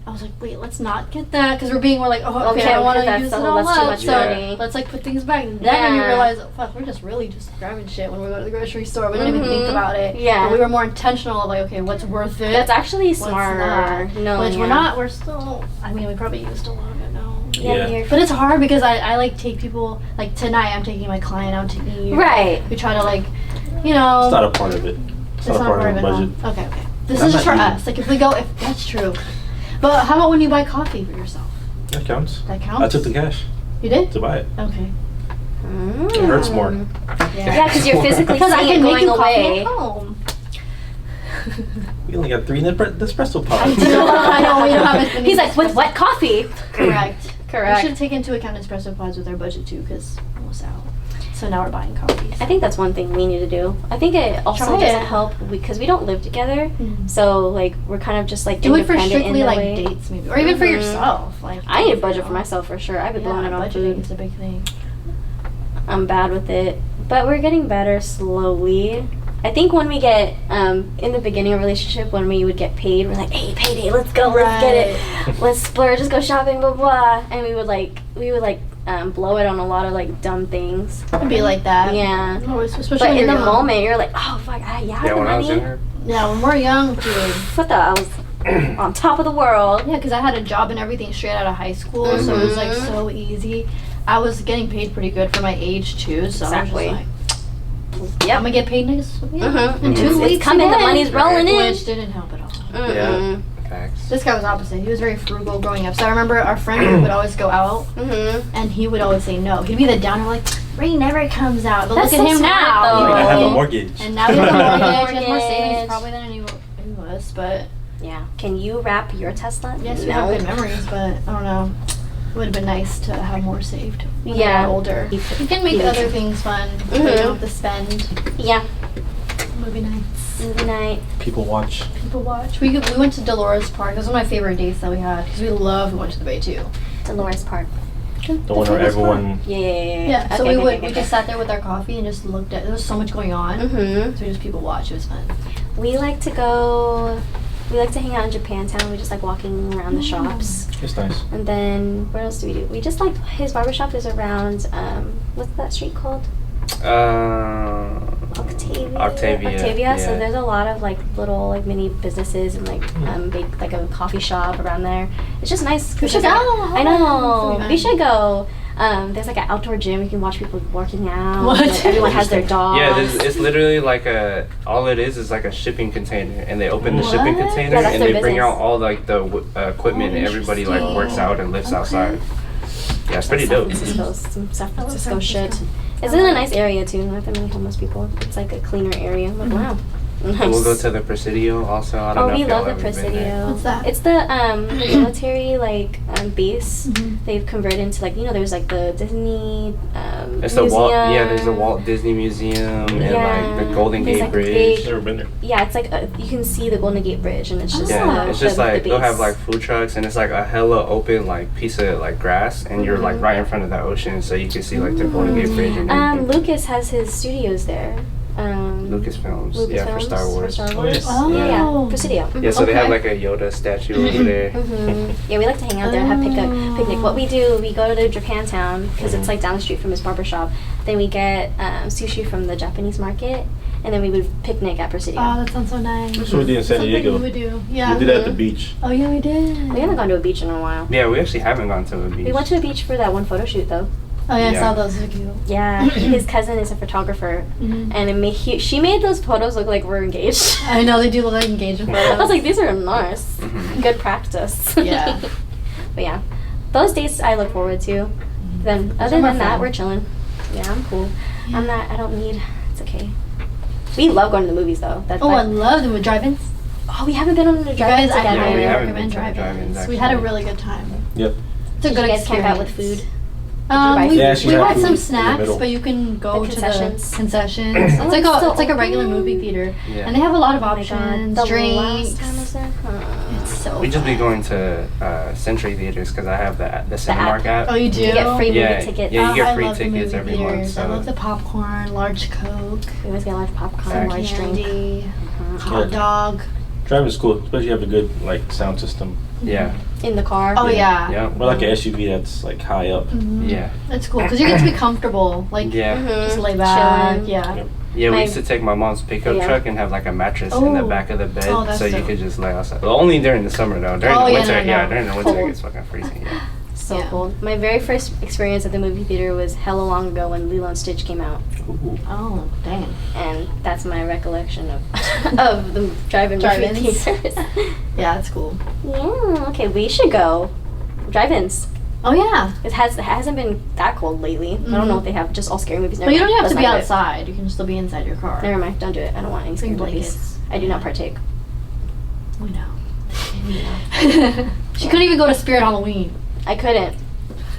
C: I was like, wait, let's not get that because we're like, oh, okay, I don't want to
D: that's
C: use it
D: the-
C: all
D: that's too
C: up,
D: much
C: so
D: money.
C: let's like put things back. And then you
D: Yeah.
C: realize, oh, fuck, we're just really just grabbing shit when we go to the grocery store. We don't even think
D: Mhm.
C: about it.
D: Yeah.
C: But we were more intentional of like, okay, what's worth it?
D: That's actually
C: what's
D: smarter.
C: not?
D: No,
C: Which
D: yeah.
C: we're not. We're still. I mean, we probably used a lot of it now.
B: Yeah.
D: you're-
C: But it's hard because I like take people like tonight. I'm taking my client out to eat.
D: Right.
C: We try to like, you know.
B: It's not a part of it. It's not a part of the budget.
C: huh? Okay. This
B: I'm
C: is just
B: not
C: for
B: eating.
C: us. Like if we go, if that's true. But how about when you buy coffee for yourself?
B: That counts.
C: That counts.
B: I took the cash
C: You did?
B: to buy it.
C: Okay.
B: It hurts more.
D: Yeah, because you're physically
C: Because I
D: seeing
C: can
D: it
C: make
D: going
C: you coffee
D: away.
C: at home.
B: We only got 3 espresso
C: I
B: pods.
C: know. I know. We don't have as many.
D: He's like, with what coffee?
C: Correct.
D: Correct.
C: We should take into account espresso pods with our budget too, because almost out. So now we're buying coffees.
D: I think that's one thing we need to do. I think it also
C: Try
D: doesn't
C: it.
D: help because we don't live together.
C: Mhm.
D: So like we're kind of just like
C: Do it for
D: independent
C: strictly
D: in a
C: like
D: way.
C: dates, maybe, or even for
D: Mhm.
C: yourself. Like
D: I need a budget for myself for sure. I've been blowing it on
C: budgeting
D: food.
C: is a big thing.
D: I'm bad with it, but we're getting better slowly. I think when we get in the beginning of a relationship, when we would get paid, we're like, "Hey, payday, let's go, let's get it, let's splurge, let's go shopping, blah blah," and we would blow it on a lot of like dumb things.
C: It'd be like that.
D: Yeah,
C: Especially
D: but
C: when
D: in
C: you're
D: the
C: young.
D: moment, you're like, "Oh fuck, I have
A: Yeah,
D: the
A: when I was
D: money."
A: younger.
C: Yeah, when we're young, dude.
D: What the? on top of the world.
C: Yeah, because I had a job and everything straight out of high school, so it was like so easy. I was getting paid pretty good for my age too, so
D: Exactly.
C: I was just like, I'm gonna get paid next in 2
D: It's
C: weeks.
D: coming, the
C: again,
D: money's rolling in.
C: which didn't help at all.
A: Yeah. Facts.
C: This guy was opposite. He was very frugal growing up. So I remember our friend would always go out, and he would always say no. He'd be the downer, like, Ray never comes out. But
D: That's
C: look at
D: so
C: him
D: smart,
C: now.
D: though.
C: you
B: I
C: know?
B: have a mortgage.
C: And now he has a mortgage. He has more
D: Mortgage.
C: savings probably than he was. But
D: Yeah. Can you wrap your Tesla?
C: yes, we have good memories. But I don't know. It would have been nice to have more saved when we
D: Yeah.
C: were older. You can make other things fun. You don't have to spend.
D: Yeah.
C: Movie nights.
D: Movie night.
B: People watch.
C: People watch. We went to Dolores Park. That was one of my favorite dates that we had because we went to the Bay too.
D: Dolores Park.
B: The one where everyone.
D: Yeah.
C: So
D: Okay,
C: we just sat there with our coffee and just looked at. There was so much going on. So we just people watch. It was fun.
D: We like to go. We like to hang out in Japantown. We just like walking around the shops.
B: It's nice.
D: And then what else do we do? We just like his barbershop is around. What's that street called? Octavia.
A: Yeah.
D: So there's a lot of like little like mini businesses and like big like a coffee shop around there. It's just nice.
C: We should
D: there's, like,
C: go.
D: I know.
C: Fun.
D: We should go. There's like an outdoor gym. You can watch people working out.
C: What?
D: Like, everyone has their dogs.
A: Yeah, it's literally like all it is like a shipping container, and they open the shipping
C: What?
A: container
D: Yeah, that's
A: and
D: their
A: they bring
D: business.
A: out all like the equipment, and everybody like works out and lifts outside. Yeah, it's pretty dope.
D: Some San Francisco
C: San
D: shit.
C: Francisco.
D: It's in a nice area too. Not that many homeless people. It's like a cleaner area. I'm like, wow. Nice.
A: And we'll go to the Presidio also. I don't know
D: We
A: if y'all
D: love the
A: ever been there.
D: Presidio.
C: What's that?
D: It's the military like base. They've converted into like there's like the Disney
A: It's
D: museum.
A: the Walt. Yeah, there's the Walt Disney Museum and like the Golden
D: There's,
A: Gate
D: like,
A: Bridge.
B: Never been there.
D: Yeah, it's like you can see the Golden Gate Bridge, and it's just
A: Yeah, it's just like
D: the
A: they'll have
D: base.
A: like food trucks, and it's like a hella open like piece of like grass, and you're like right in front of the ocean, so you can see like the Golden Gate Bridge and everything.
D: Lucas has his studios there.
A: Lucasfilms, yeah, for Star Wars.
B: Oh, yes.
C: Oh.
D: Yeah, Presidio.
A: Yeah, so they have
C: Okay.
A: like a Yoda statue over there.
D: Yeah, we like to hang out there and have picnic. What we do, we go to Japantown because it's like down the street from his barbershop. Then we get sushi from the Japanese market, and then we would picnic at Presidio.
C: Oh, that sounds so nice.
B: That's what we did in San
C: Something
B: Diego.
C: we would do. Yeah.
B: We did that at the beach.
C: Oh yeah, we did.
D: We haven't gone to a beach in a while.
A: Yeah, we actually haven't gone to a beach.
D: We went to a beach for that one photo shoot though.
C: Oh yeah, I
A: Yeah.
C: saw those. They're cute.
D: Yeah, his cousin is a photographer, and she made those photos look like we're engaged.
C: I know they do look like engagement photos.
D: I was like, these are nice. Good practice.
C: Yeah.
D: But yeah, those dates I look forward to. Then other
C: Some are
D: than that,
C: fun.
D: we're chilling. Yeah, I'm cool. I don't need. It's okay. We love going to the movies though. That's
C: Oh, I love them with drive-ins.
D: Oh, we haven't been on the
C: You
D: drive-in
C: guys, I
D: together.
A: Yeah, we
C: highly
A: haven't
C: recommend
A: been to
C: drive-ins.
A: drive-ins,
C: We had a
A: actually.
C: really good time.
B: Yep.
C: It's a
D: Did
C: good
D: you guys camp out with
C: experience.
D: food?
C: We,
B: Yeah, she
C: we
B: had
C: had
B: food
C: some
B: in the
C: snacks,
B: middle.
C: but you can go
D: The
C: to
D: concessions.
C: the concessions.
D: Oh,
C: It's like
D: it's still
C: it's like a regular
D: open?
C: movie theater,
A: Yeah.
C: and they have a lot of
D: Oh my
C: options,
D: god, the
C: drinks.
D: last time I was there,
C: It's so.
A: We just be
C: fun.
A: going to Century Theaters because I have the Cinemark app.
C: Oh, you do?
D: you get free
A: Yeah,
D: movie tickets.
A: yeah, you get
C: I
A: free
C: love the
A: tickets
C: movie
A: every month,
C: theaters. I
A: so-
C: love the popcorn, large Coke,
D: We always get large popcorn,
A: Some
D: large drink.
C: candy, hot
B: Yeah.
C: dog.
B: Driving's cool, especially if you have a good like sound system.
A: Yeah,
D: In the car.
C: Oh yeah.
A: yeah,
B: Or like an SUV that's like high up.
A: yeah,
C: That's cool because you get to be comfortable, like
A: yeah.
C: just lay back.
D: Chilling.
C: Yeah.
B: Yep.
A: Yeah, we
D: My-
A: used to take my mom's pickup
D: Yeah.
A: truck and have like a mattress in the
C: Oh.
A: back of the bed,
C: Oh, that's
A: so you
C: dope.
A: could just lay outside. Well, only during the summer though. During
C: Oh,
A: the
C: yeah,
A: winter,
C: no.
A: during the winter
D: Cold.
A: it gets fucking freezing. Yeah.
D: So
C: Yeah.
D: cool. My very first experience at the movie theater was hella long ago when Lilo and Stitch came out.
A: Ooh.
C: Oh, dang.
D: And that's my recollection of of the drive-in movie
C: Drive-ins.
D: theaters.
C: Yeah, that's cool.
D: Yeah, okay, we should go. Drive-ins.
C: Oh yeah.
D: It hasn't been that cold lately. I don't know what they have, just all scary movies.
C: But you don't
D: Never
C: have
D: mind.
C: to be
D: Let's not do
C: outside. You can still be inside your car.
D: it. Never mind, don't do it. I don't want any scary
C: Bring
D: movies.
C: blankets.
D: I do not partake.
C: We know. She couldn't even go to Spirit Halloween.
D: I couldn't.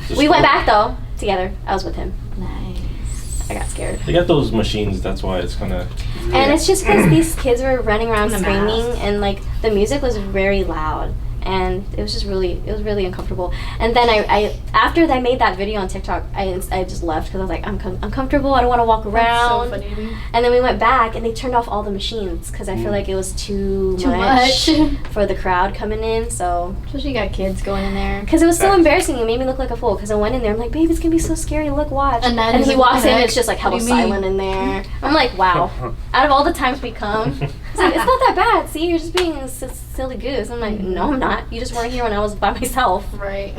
B: Just
D: We went
B: cool.
D: back though, together. I was with him.
C: Nice.
D: I got scared.
B: They got those machines, that's why it's kind of.
D: And it's just because these kids were running around
C: And the
D: screaming,
C: masks.
D: and like the music was very loud, and it was really uncomfortable. And then I after I made that video on TikTok, I just left because I was like, I'm uncomfortable. I don't want to walk
C: That's
D: around.
C: so funny to me.
D: And then we went back, and they turned off all the machines because I feel like it was too
C: Too
D: much
C: much.
D: for the crowd coming in. So
C: Especially you got kids going in there.
D: because it was so
A: Facts.
D: embarrassing, it made me look like a fool. Because I went in there, I'm like, babe, it's gonna be so scary. Look, watch.
C: And then
D: And
C: he's
D: he
C: like,
D: walks
C: what the
D: in,
C: heck?
D: it's just like
C: What
D: hella
C: do you mean?
D: silent in there. I'm like, wow. Out of all the times we come, He's like, it's not that bad. See, you're just being a silly goose. I'm like, no, I'm not. You just weren't here when I was by myself.
C: Right.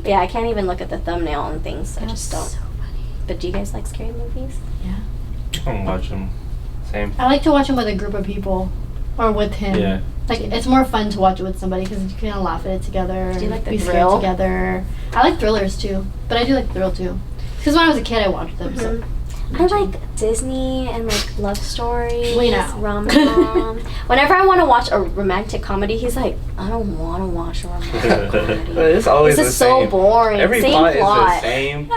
D: Yeah, I can't even look at the thumbnail and things. I just don't.
C: So funny.
D: But do you guys like scary movies?
C: Yeah.
B: I don't watch them.
A: Same.
C: I like to watch him with a group of people, or with him.
B: Yeah.
C: Like it's more fun to watch it with somebody because you can laugh at it together.
D: Do you like the
C: be
D: thrill?
C: scared together? I like thrillers too, but I do like thrill too. Because when I was a kid, I watched them. So
D: I like Disney and like love stories,
C: We know.
D: rom-com. Whenever I want to watch a romantic comedy, he's like, I don't want to watch a romantic comedy.
A: It's always
D: This
A: the
D: is
A: same.
D: so boring.
A: Every
D: Same
A: plot
D: plot.
A: is the same.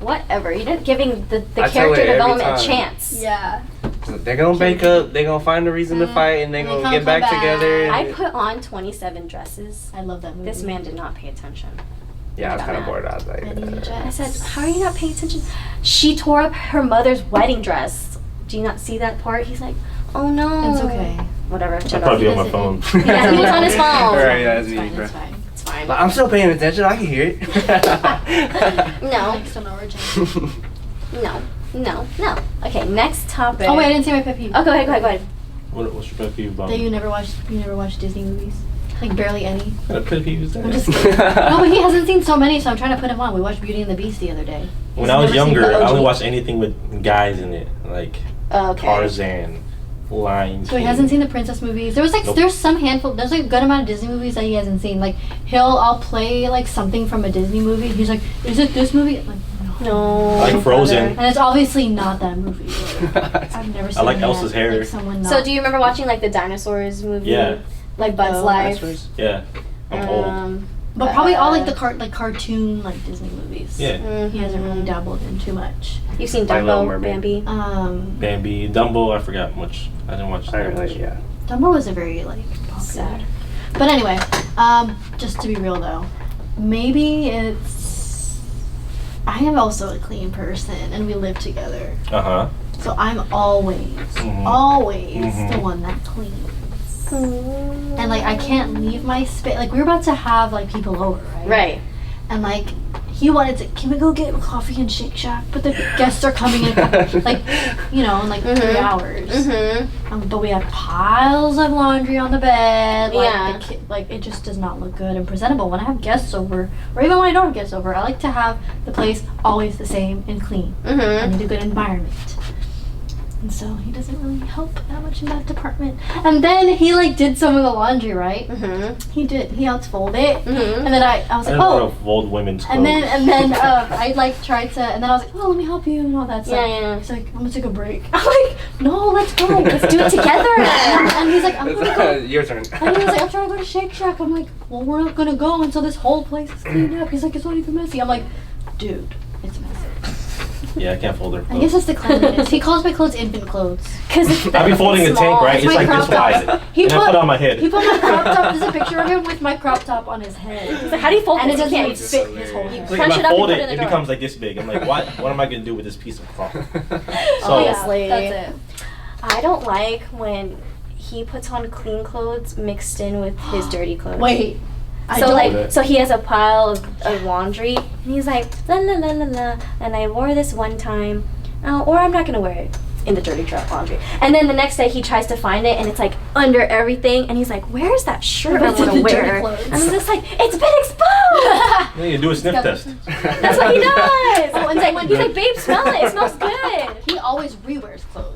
D: Whatever. You're not giving the
A: I tell
D: character
A: it every
D: development a
A: time.
D: chance.
C: yeah.
A: They're gonna break up. They're gonna find a reason to fight, and they're
C: And they
A: gonna
C: can't
A: get back
C: come back.
A: together.
D: I put on 27 dresses.
C: I love that movie.
D: This man did not pay attention.
A: Yeah, I was kind of
D: Dumbass.
A: bored. I was like,
D: I said, how are you not paying attention? She tore up her mother's wedding dress. Do you not see that part? He's like, oh no.
C: It's okay.
D: Whatever.
B: I'll
D: Check
B: probably be
D: out.
B: on my phone.
D: Yeah, he was on his phone.
A: Alright, yeah, that's
C: It's
A: me,
C: fine.
A: bro.
C: It's fine.
D: It's fine.
A: But I'm still paying attention. I can hear it.
D: No,
C: Next to no origin.
D: no. Okay, next topic.
C: Oh wait, I didn't say my pet peeve.
D: Oh, go ahead.
B: What's your pet peeve about?
C: That you never watch Disney movies. Like barely any.
B: What kind of pet peeve is that?
C: I'm just kidding. No, but he hasn't seen so many, so I'm trying to put him on. We watched Beauty and the Beast the other day.
B: When
C: He's
B: I was
C: never seen
B: younger,
C: the
B: I only
C: OG.
B: watched anything with guys in it, like
D: Okay.
B: Tarzan, Lion
C: So he
B: King.
C: hasn't seen the princess movies. There's some handful. There's like a good amount of Disney movies that he hasn't seen. Like I'll play like something from a Disney movie. He's like, is it this movie? I'm like, no.
D: No.
B: Like Frozen.
C: And it's obviously not that movie. I've never seen.
B: I like
C: that.
B: Elsa's hair.
C: Like someone not.
D: So do you remember watching like the dinosaurs movie?
B: Yeah.
D: Like Bug's
C: No.
D: Life.
B: Yeah, I'm old.
C: But probably all like the cartoon like Disney movies.
B: Yeah.
C: He hasn't really dabbled in too much.
D: You've seen
A: My Little
D: Dumbo,
A: Mermaid.
D: Bambi.
B: Bambi, Dumbo, I forgot much. I didn't watch
A: I
B: that
A: didn't
B: much.
A: really, yeah.
C: Dumbo was a very like popular.
D: Sad.
C: But anyway, just to be real though, maybe I am also a clean person and we live together.
B: Uh-huh.
C: So I'm always
B: Mhm.
C: the one that cleans. And like I can't leave my space. Like we were about to have like people over, right?
D: Right.
C: And like he wanted to, can we go get coffee and Shake Shack? But the guests are coming in like, in like 3 hours.
D: Mm-hmm.
C: But we have piles of laundry on the bed. Like,
D: Yeah.
C: Like it just does not look good and presentable. When I have guests over, or even when I don't have guests over, I like to have the place always the same and clean. I
D: Mm-hmm.
C: need a good environment. And so he doesn't really help that much in that department. And then he like did some of the laundry, right?
D: Mm-hmm.
C: He did. He outfolded it.
D: Mm-hmm.
C: And then I was
B: I
C: like,
B: don't
C: oh.
B: know if old women's clothes.
C: And then I like tried to, and then I was like, oh, let me help you and all that stuff.
D: Yeah.
C: He's like, I'm gonna take a break. I'm like, no, let's go. Let's do it together. And he's like, I'm gonna go.
A: Your turn.
C: And he was like, I'm trying to go to Shake Shack. I'm like, well, we're not gonna go until this whole place is cleaned up. He's like, it's not even messy. I'm like, dude, it's messy.
B: Yeah, I can't fold her
C: I
B: clothes.
C: guess it's the cleanliness. He calls my clothes infant clothes.
D: Because
B: I be folding the tank, right?
C: It's
B: It's
C: my
B: like this
C: crop top.
B: wide.
C: He
B: And I put it on my head.
C: He put my crop top. There's a picture of him with my crop top on his head.
D: So how do you fold
C: And it
D: this? You
C: doesn't
D: can't
C: even
D: even
C: fit his whole head.
B: Like,
D: Crunch
B: if
D: it
B: I
D: up and
B: fold
D: put
B: it,
D: it in the
B: it
D: drawer.
B: becomes like this big. I'm like, what am I gonna do with this piece of cloth?
D: Honestly.
C: That's it.
D: I don't like when he puts on clean clothes mixed in with his dirty clothes.
C: Wait. I
D: So
C: don't-
D: like, so he has a pile of laundry, and he's like, la la la la la, and I wore this one time, or I'm not gonna wear it in the dirty laundry. And then the next day he tries to find it, and it's like under everything, and he's like, where's that shirt I
C: It's in
D: want to
C: the dirty
D: wear?
C: clothes.
D: And I'm just like, it's been exposed.
B: Yeah, you do a sniff test.
D: That's what he does.
C: Oh, and then
D: He's like, babe, smell it. It smells good.
C: He always rewears clothes.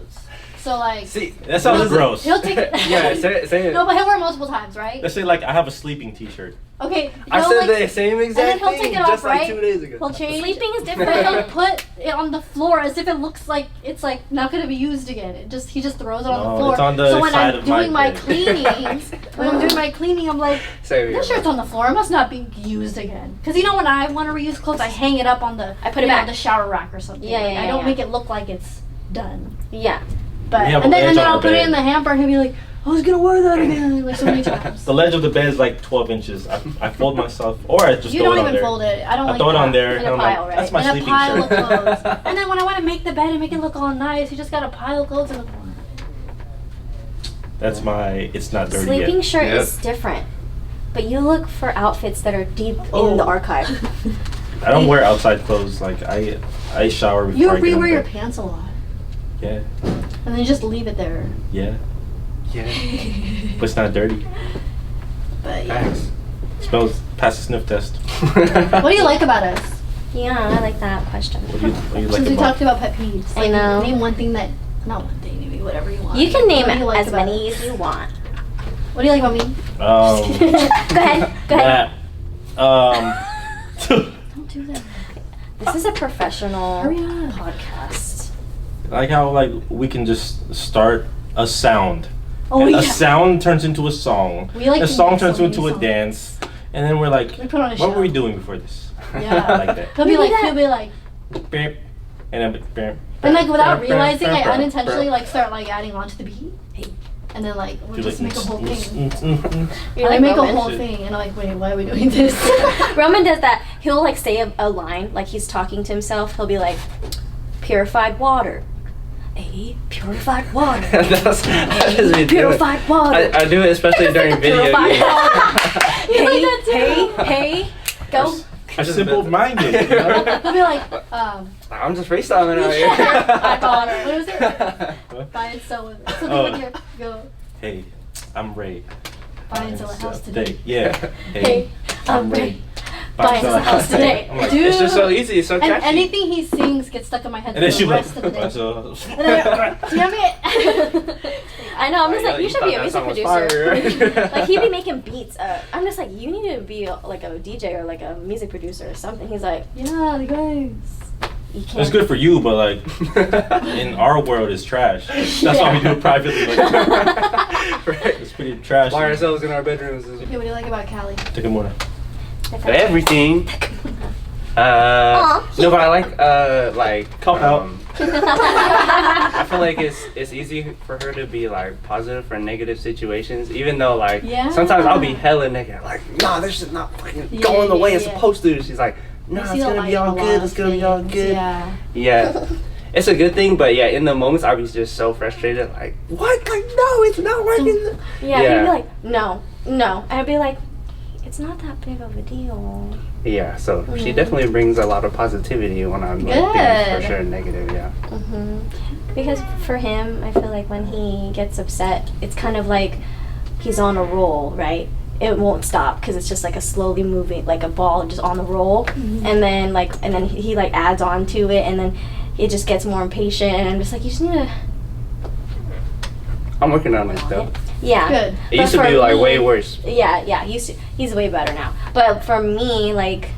C: So like
A: See,
B: That sounds gross.
C: he'll take it.
A: yeah, say it.
C: No, but he'll wear multiple times, right?
B: Let's say like I have a sleeping T-shirt.
C: Okay.
A: I
C: he'll,
A: said
C: like,
A: the same
C: and then
A: exact
C: he'll
A: thing
C: take it
A: just
C: off,
A: like
C: right?
A: 2 days ago.
C: He'll change.
D: Sleeping is
C: But he'll
D: different.
C: put it on the floor as if it looks like it's like not gonna be used again. He just throws it on
B: No,
C: the floor.
B: it's on the
C: so when
B: side
C: I'm
B: of my
C: doing my
B: bed.
C: cleaning, I'm like,
A: Same
C: this
A: here,
C: shirt's on the floor. It must not be used again. Because when I want to reuse clothes, I hang it up on the
D: I put it
C: on
D: back.
C: the shower rack or something.
D: Yeah,
C: Like,
D: yeah,
C: I don't
D: yeah.
C: make it look like it's done.
D: Yeah.
C: But
B: We have
C: and
B: a
C: then
B: ledge on
C: I'll
B: our
C: put it
B: bed.
C: in the hamper and he'll be like, I was gonna wear that again, like so many times.
B: The ledge of the bed is like 12 inches. I fold myself, or I just
C: You
B: throw
C: don't
B: it on
C: even
B: there.
C: fold it. I don't
B: I
C: like
B: throw it
C: that.
B: on there,
D: In
B: and
D: a
B: I'm
D: pile,
B: like, that's
D: right?
B: my
C: In a
B: sleeping
C: pile
B: shirt.
C: of clothes. And then when I want to make the bed and make it look all nice, you just got a pile of clothes in the corner.
B: That's my. It's not dirty
D: Sleeping
B: yet.
D: shirt
A: Yep.
D: is different. But you look for outfits that are deep
C: Oh.
D: in the archive.
B: I don't wear outside clothes. Like I shower before
C: You
B: I get in
C: rewear your
B: bed.
C: pants a lot.
B: Yeah,
C: And then you just leave it there.
B: yeah.
A: Yeah.
B: But it's not dirty.
C: But yeah.
A: Thanks.
B: Smells past the sniff test.
C: What do you like about us?
D: Yeah, I like that question.
B: What do you like
C: Since we
B: about?
C: talked about pet peeves.
D: I know.
C: Name one thing that, not one thing, maybe whatever you want.
D: You can name
C: What do you like
D: as
C: about
D: many
C: us?
D: as you want.
C: What do you like about me?
D: Go ahead.
B: That,
C: Don't do that.
D: This is a professional
C: Hurry up.
D: podcast.
B: like how like we can just start a sound.
C: Oh,
B: And
C: yeah.
B: a sound turns into a song.
C: We like
B: a
C: to
B: song
C: make
B: turns
C: so
B: into
C: many
B: a
C: songs.
B: dance. And then we're like,
C: We put on a
B: what were we
C: show.
B: doing before this?
C: Yeah.
B: Like that.
C: He'll be
D: Maybe
C: like,
B: Beep. And then beep.
C: and like without realizing, I unintentionally like start like adding on to the beat. And then like we'll
B: Do
C: just make a whole thing.
D: You're
C: I
D: like
C: make a
D: Roman.
C: whole thing, and I'm like, wait, why are we doing this?
D: Roman does that. He'll like say a line, like he's talking to himself. He'll be like, purified water. A purified water.
A: that is me doing it.
D: Purified water.
A: I do it especially during video
D: Purified
A: games.
D: water. hey, go.
B: I'm simple-minded. You know?
C: He'll be like,
A: I'm just freestyling out
C: Purified water.
A: here.
C: What is it? Buy and sell it. So
B: Oh.
C: then go
B: Hey, I'm Ray.
C: buy and sell a house today.
B: Yeah.
D: Hey, I'm Ray.
B: Buy
D: and sell a house today.
B: I'm like,
C: Dude.
A: It's just so easy, it's so
C: And
A: catchy.
C: anything he sings gets stuck in my head
B: and then
C: for
B: she
C: the
B: like,
C: rest of the day.
B: so,
C: And then, damn it!
D: I know. I'm just
A: Oh,
D: like,
A: yeah,
D: you should be a
A: thought
D: music
A: that song was
D: producer.
A: fire.
D: Like he'd be making beats. I'm just like, you need to be like a DJ or like a music producer or something. He's like,
C: Yeah, the guys.
D: you can't.
B: it's good for you, but like in our world, it's trash. That's why we do it privately. Like,
A: Right.
B: it's pretty trash.
A: By ourselves in our bedrooms.
C: Okay, what do you like about Callie?
B: Take a morning.
A: Everything. No, but I like
B: Cop out.
A: I feel like it's easy for her to be like positive for negative situations, even though like
C: Yeah.
A: sometimes I'll be hella negative, like nah, this is not fucking going the way it's supposed to. She's like, nah,
C: You see
A: it's
C: the
A: gonna be
C: light
A: all
C: in a
A: good.
C: lot
A: It's
C: of
A: gonna be all
C: things,
A: good.
C: Yeah.
A: Yeah. It's a good thing, but yeah, in the moments I was just so frustrated, like, what? Like, no, it's not working.
D: Yeah,
A: Yeah.
D: he'd be like, no. And I'd be like, it's not that big of a deal.
A: Yeah, so she definitely brings a lot of positivity when I'm like being
C: Good.
A: for sure negative, yeah.
D: Because for him, I feel like when he gets upset, it's kind of like he's on a roll, right? It won't stop because it's just like a slowly moving, like a ball just on the roll, and then he like adds on to it, and then it just gets more impatient, and I'm just like, you just need to.
A: I'm working on it though.
D: Yeah.
C: Good.
A: It
D: But
A: used to
D: for
A: be like
D: me-
A: way worse.
D: Yeah, he's way better now. But for me, like,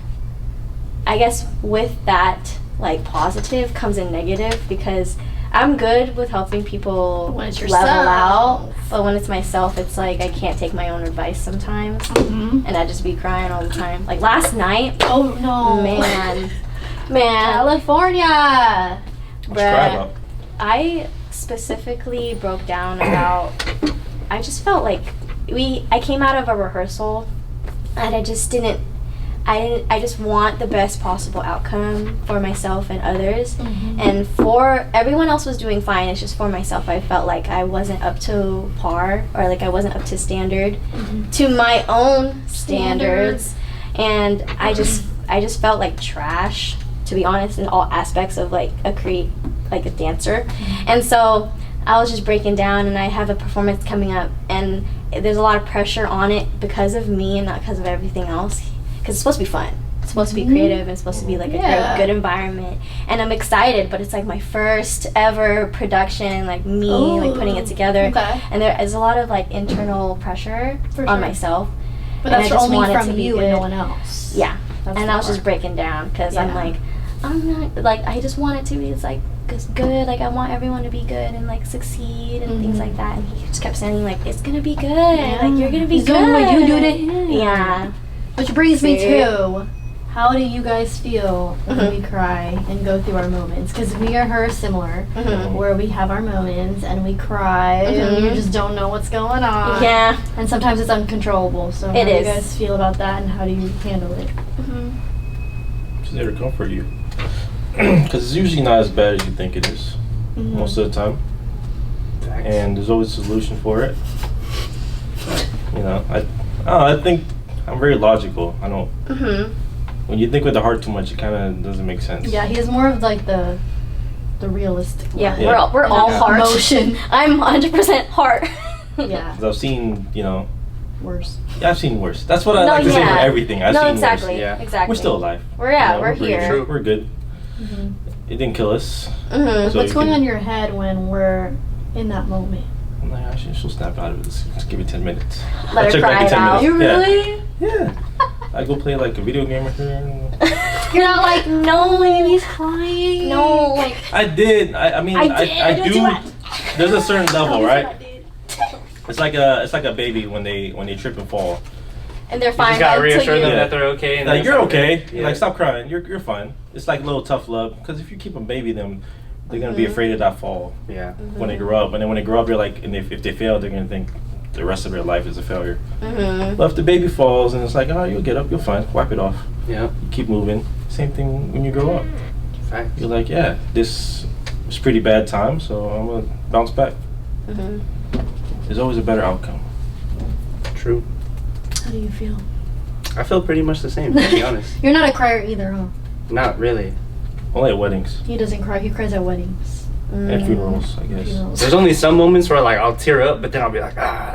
D: I guess with that, like, positive comes in negative because I'm good with helping people
C: When it's
D: level out.
C: yourself.
D: But when it's myself, it's like I can't take my own advice sometimes.
C: Mm-hmm.
D: And I just be crying all the time. Like, last night,
C: Oh no.
D: man,
C: California.
B: What's cry
D: bruh,
B: about?
D: I specifically broke down about, I just felt like I came out of a rehearsal and I just want the best possible outcome for myself and others. And for everyone else was doing fine, it's just for myself I felt like I wasn't up to par, or like I wasn't up to standard to my own standards. And I just felt like trash, to be honest, in all aspects of like a dancer. And so I was just breaking down, and I have a performance coming up, and there's a lot of pressure on it because of me and not because of everything else, because it's supposed to be fun, it's supposed to be creative, and it's supposed to be like a good environment, and I'm excited, but it's like my first ever production, like me like putting it together.
C: Okay.
D: And there is a lot of like internal pressure
C: For
D: on
C: sure.
D: myself,
C: But
D: and I
C: that's
D: just
C: only
D: want it to
C: from
D: be
C: you and no
D: good.
C: one else.
D: Yeah.
C: That's
D: And
C: the
D: I was
C: part.
D: just breaking down because I'm
C: Yeah.
D: like, I'm not, like, I just want it to be, it's like, good, like, I want everyone to be good and, like, succeed and things like that. And he just kept saying, like, it's gonna be good, like, you're gonna be
C: He's
D: good.
C: doing what you do to him.
D: Yeah.
C: Which brings me
D: See?
C: to, how do you guys feel when we cry and go through our moments? Because me or her are similar, where we have our moments and we cry and you just don't know what's going on.
D: Yeah.
C: And sometimes it's uncontrollable. So how
D: It
C: do
D: is.
C: you guys feel about that, and how do you handle it?
B: She's there to comfort you. Because it's usually not as bad as you think it is, most of the time. And there's always a solution for it. You know, I think I'm very logical. I don't. When you think with the heart too much, it kind of doesn't make sense.
C: Yeah, he is more of like the realistic
D: Yeah,
C: one.
D: we're all
C: Yeah.
D: heart.
C: Emotion.
D: I'm 100% heart.
C: Yeah.
B: Because I've seen,
C: Worse.
B: Yeah, I've seen worse. That's what I like to say for everything. I've seen
D: exactly.
B: worse.
A: Yeah.
D: Exactly.
B: We're still alive.
D: We're here.
B: True. We're good.
C: Mm-hmm.
B: It didn't kill us.
D: Mm-hmm.
B: So
C: What's going on in your head when we're in that moment?
B: I'm like, actually, she'll snap out of it. Just give me 10 minutes.
D: Let her
B: check
D: cry
B: back in
D: it
B: 10
D: out.
B: minutes.
C: You really?
B: Yeah. I go play like a video game with her.
C: You're not like,
D: No,
C: he's crying.
D: no, like
B: I did. I mean, I
D: did.
B: do. There's a certain level,
C: Tell me
B: right?
C: what I did.
B: It's like a baby when they trip and fall.
D: and they're
A: You
D: fine.
A: just gotta
D: until
A: reassure them
B: Yeah.
A: that they're okay. And
B: Like,
A: then
B: you're
A: it's
B: okay.
A: Yeah.
B: Like, stop crying. You're fine. It's like a little tough love. Because if you keep a baby, then they're gonna be afraid of that fall
A: Yeah.
B: when they grow up. And then when they grow up, they're like, and if they fail, they're gonna think the rest of their life is a failure.
D: Mm-hmm.
B: But if the baby falls and it's like, oh, you'll get up, you'll fine, wipe it off.
A: Yeah.
B: You keep moving. Same thing when you grow up.
A: Facts.
B: You're like, yeah, this was pretty bad time, so I'm gonna bounce back.
D: Mm-hmm.
B: There's always a better outcome.
A: True.
C: How do you feel?
A: I feel pretty much the same, to be honest.
C: You're not a crier either, huh?
A: Not really.
B: Only at weddings
C: He doesn't cry. He cries at weddings.
B: and funerals, I guess.
C: Funerals.
A: There's only some moments where like I'll tear up, but then I'll be like,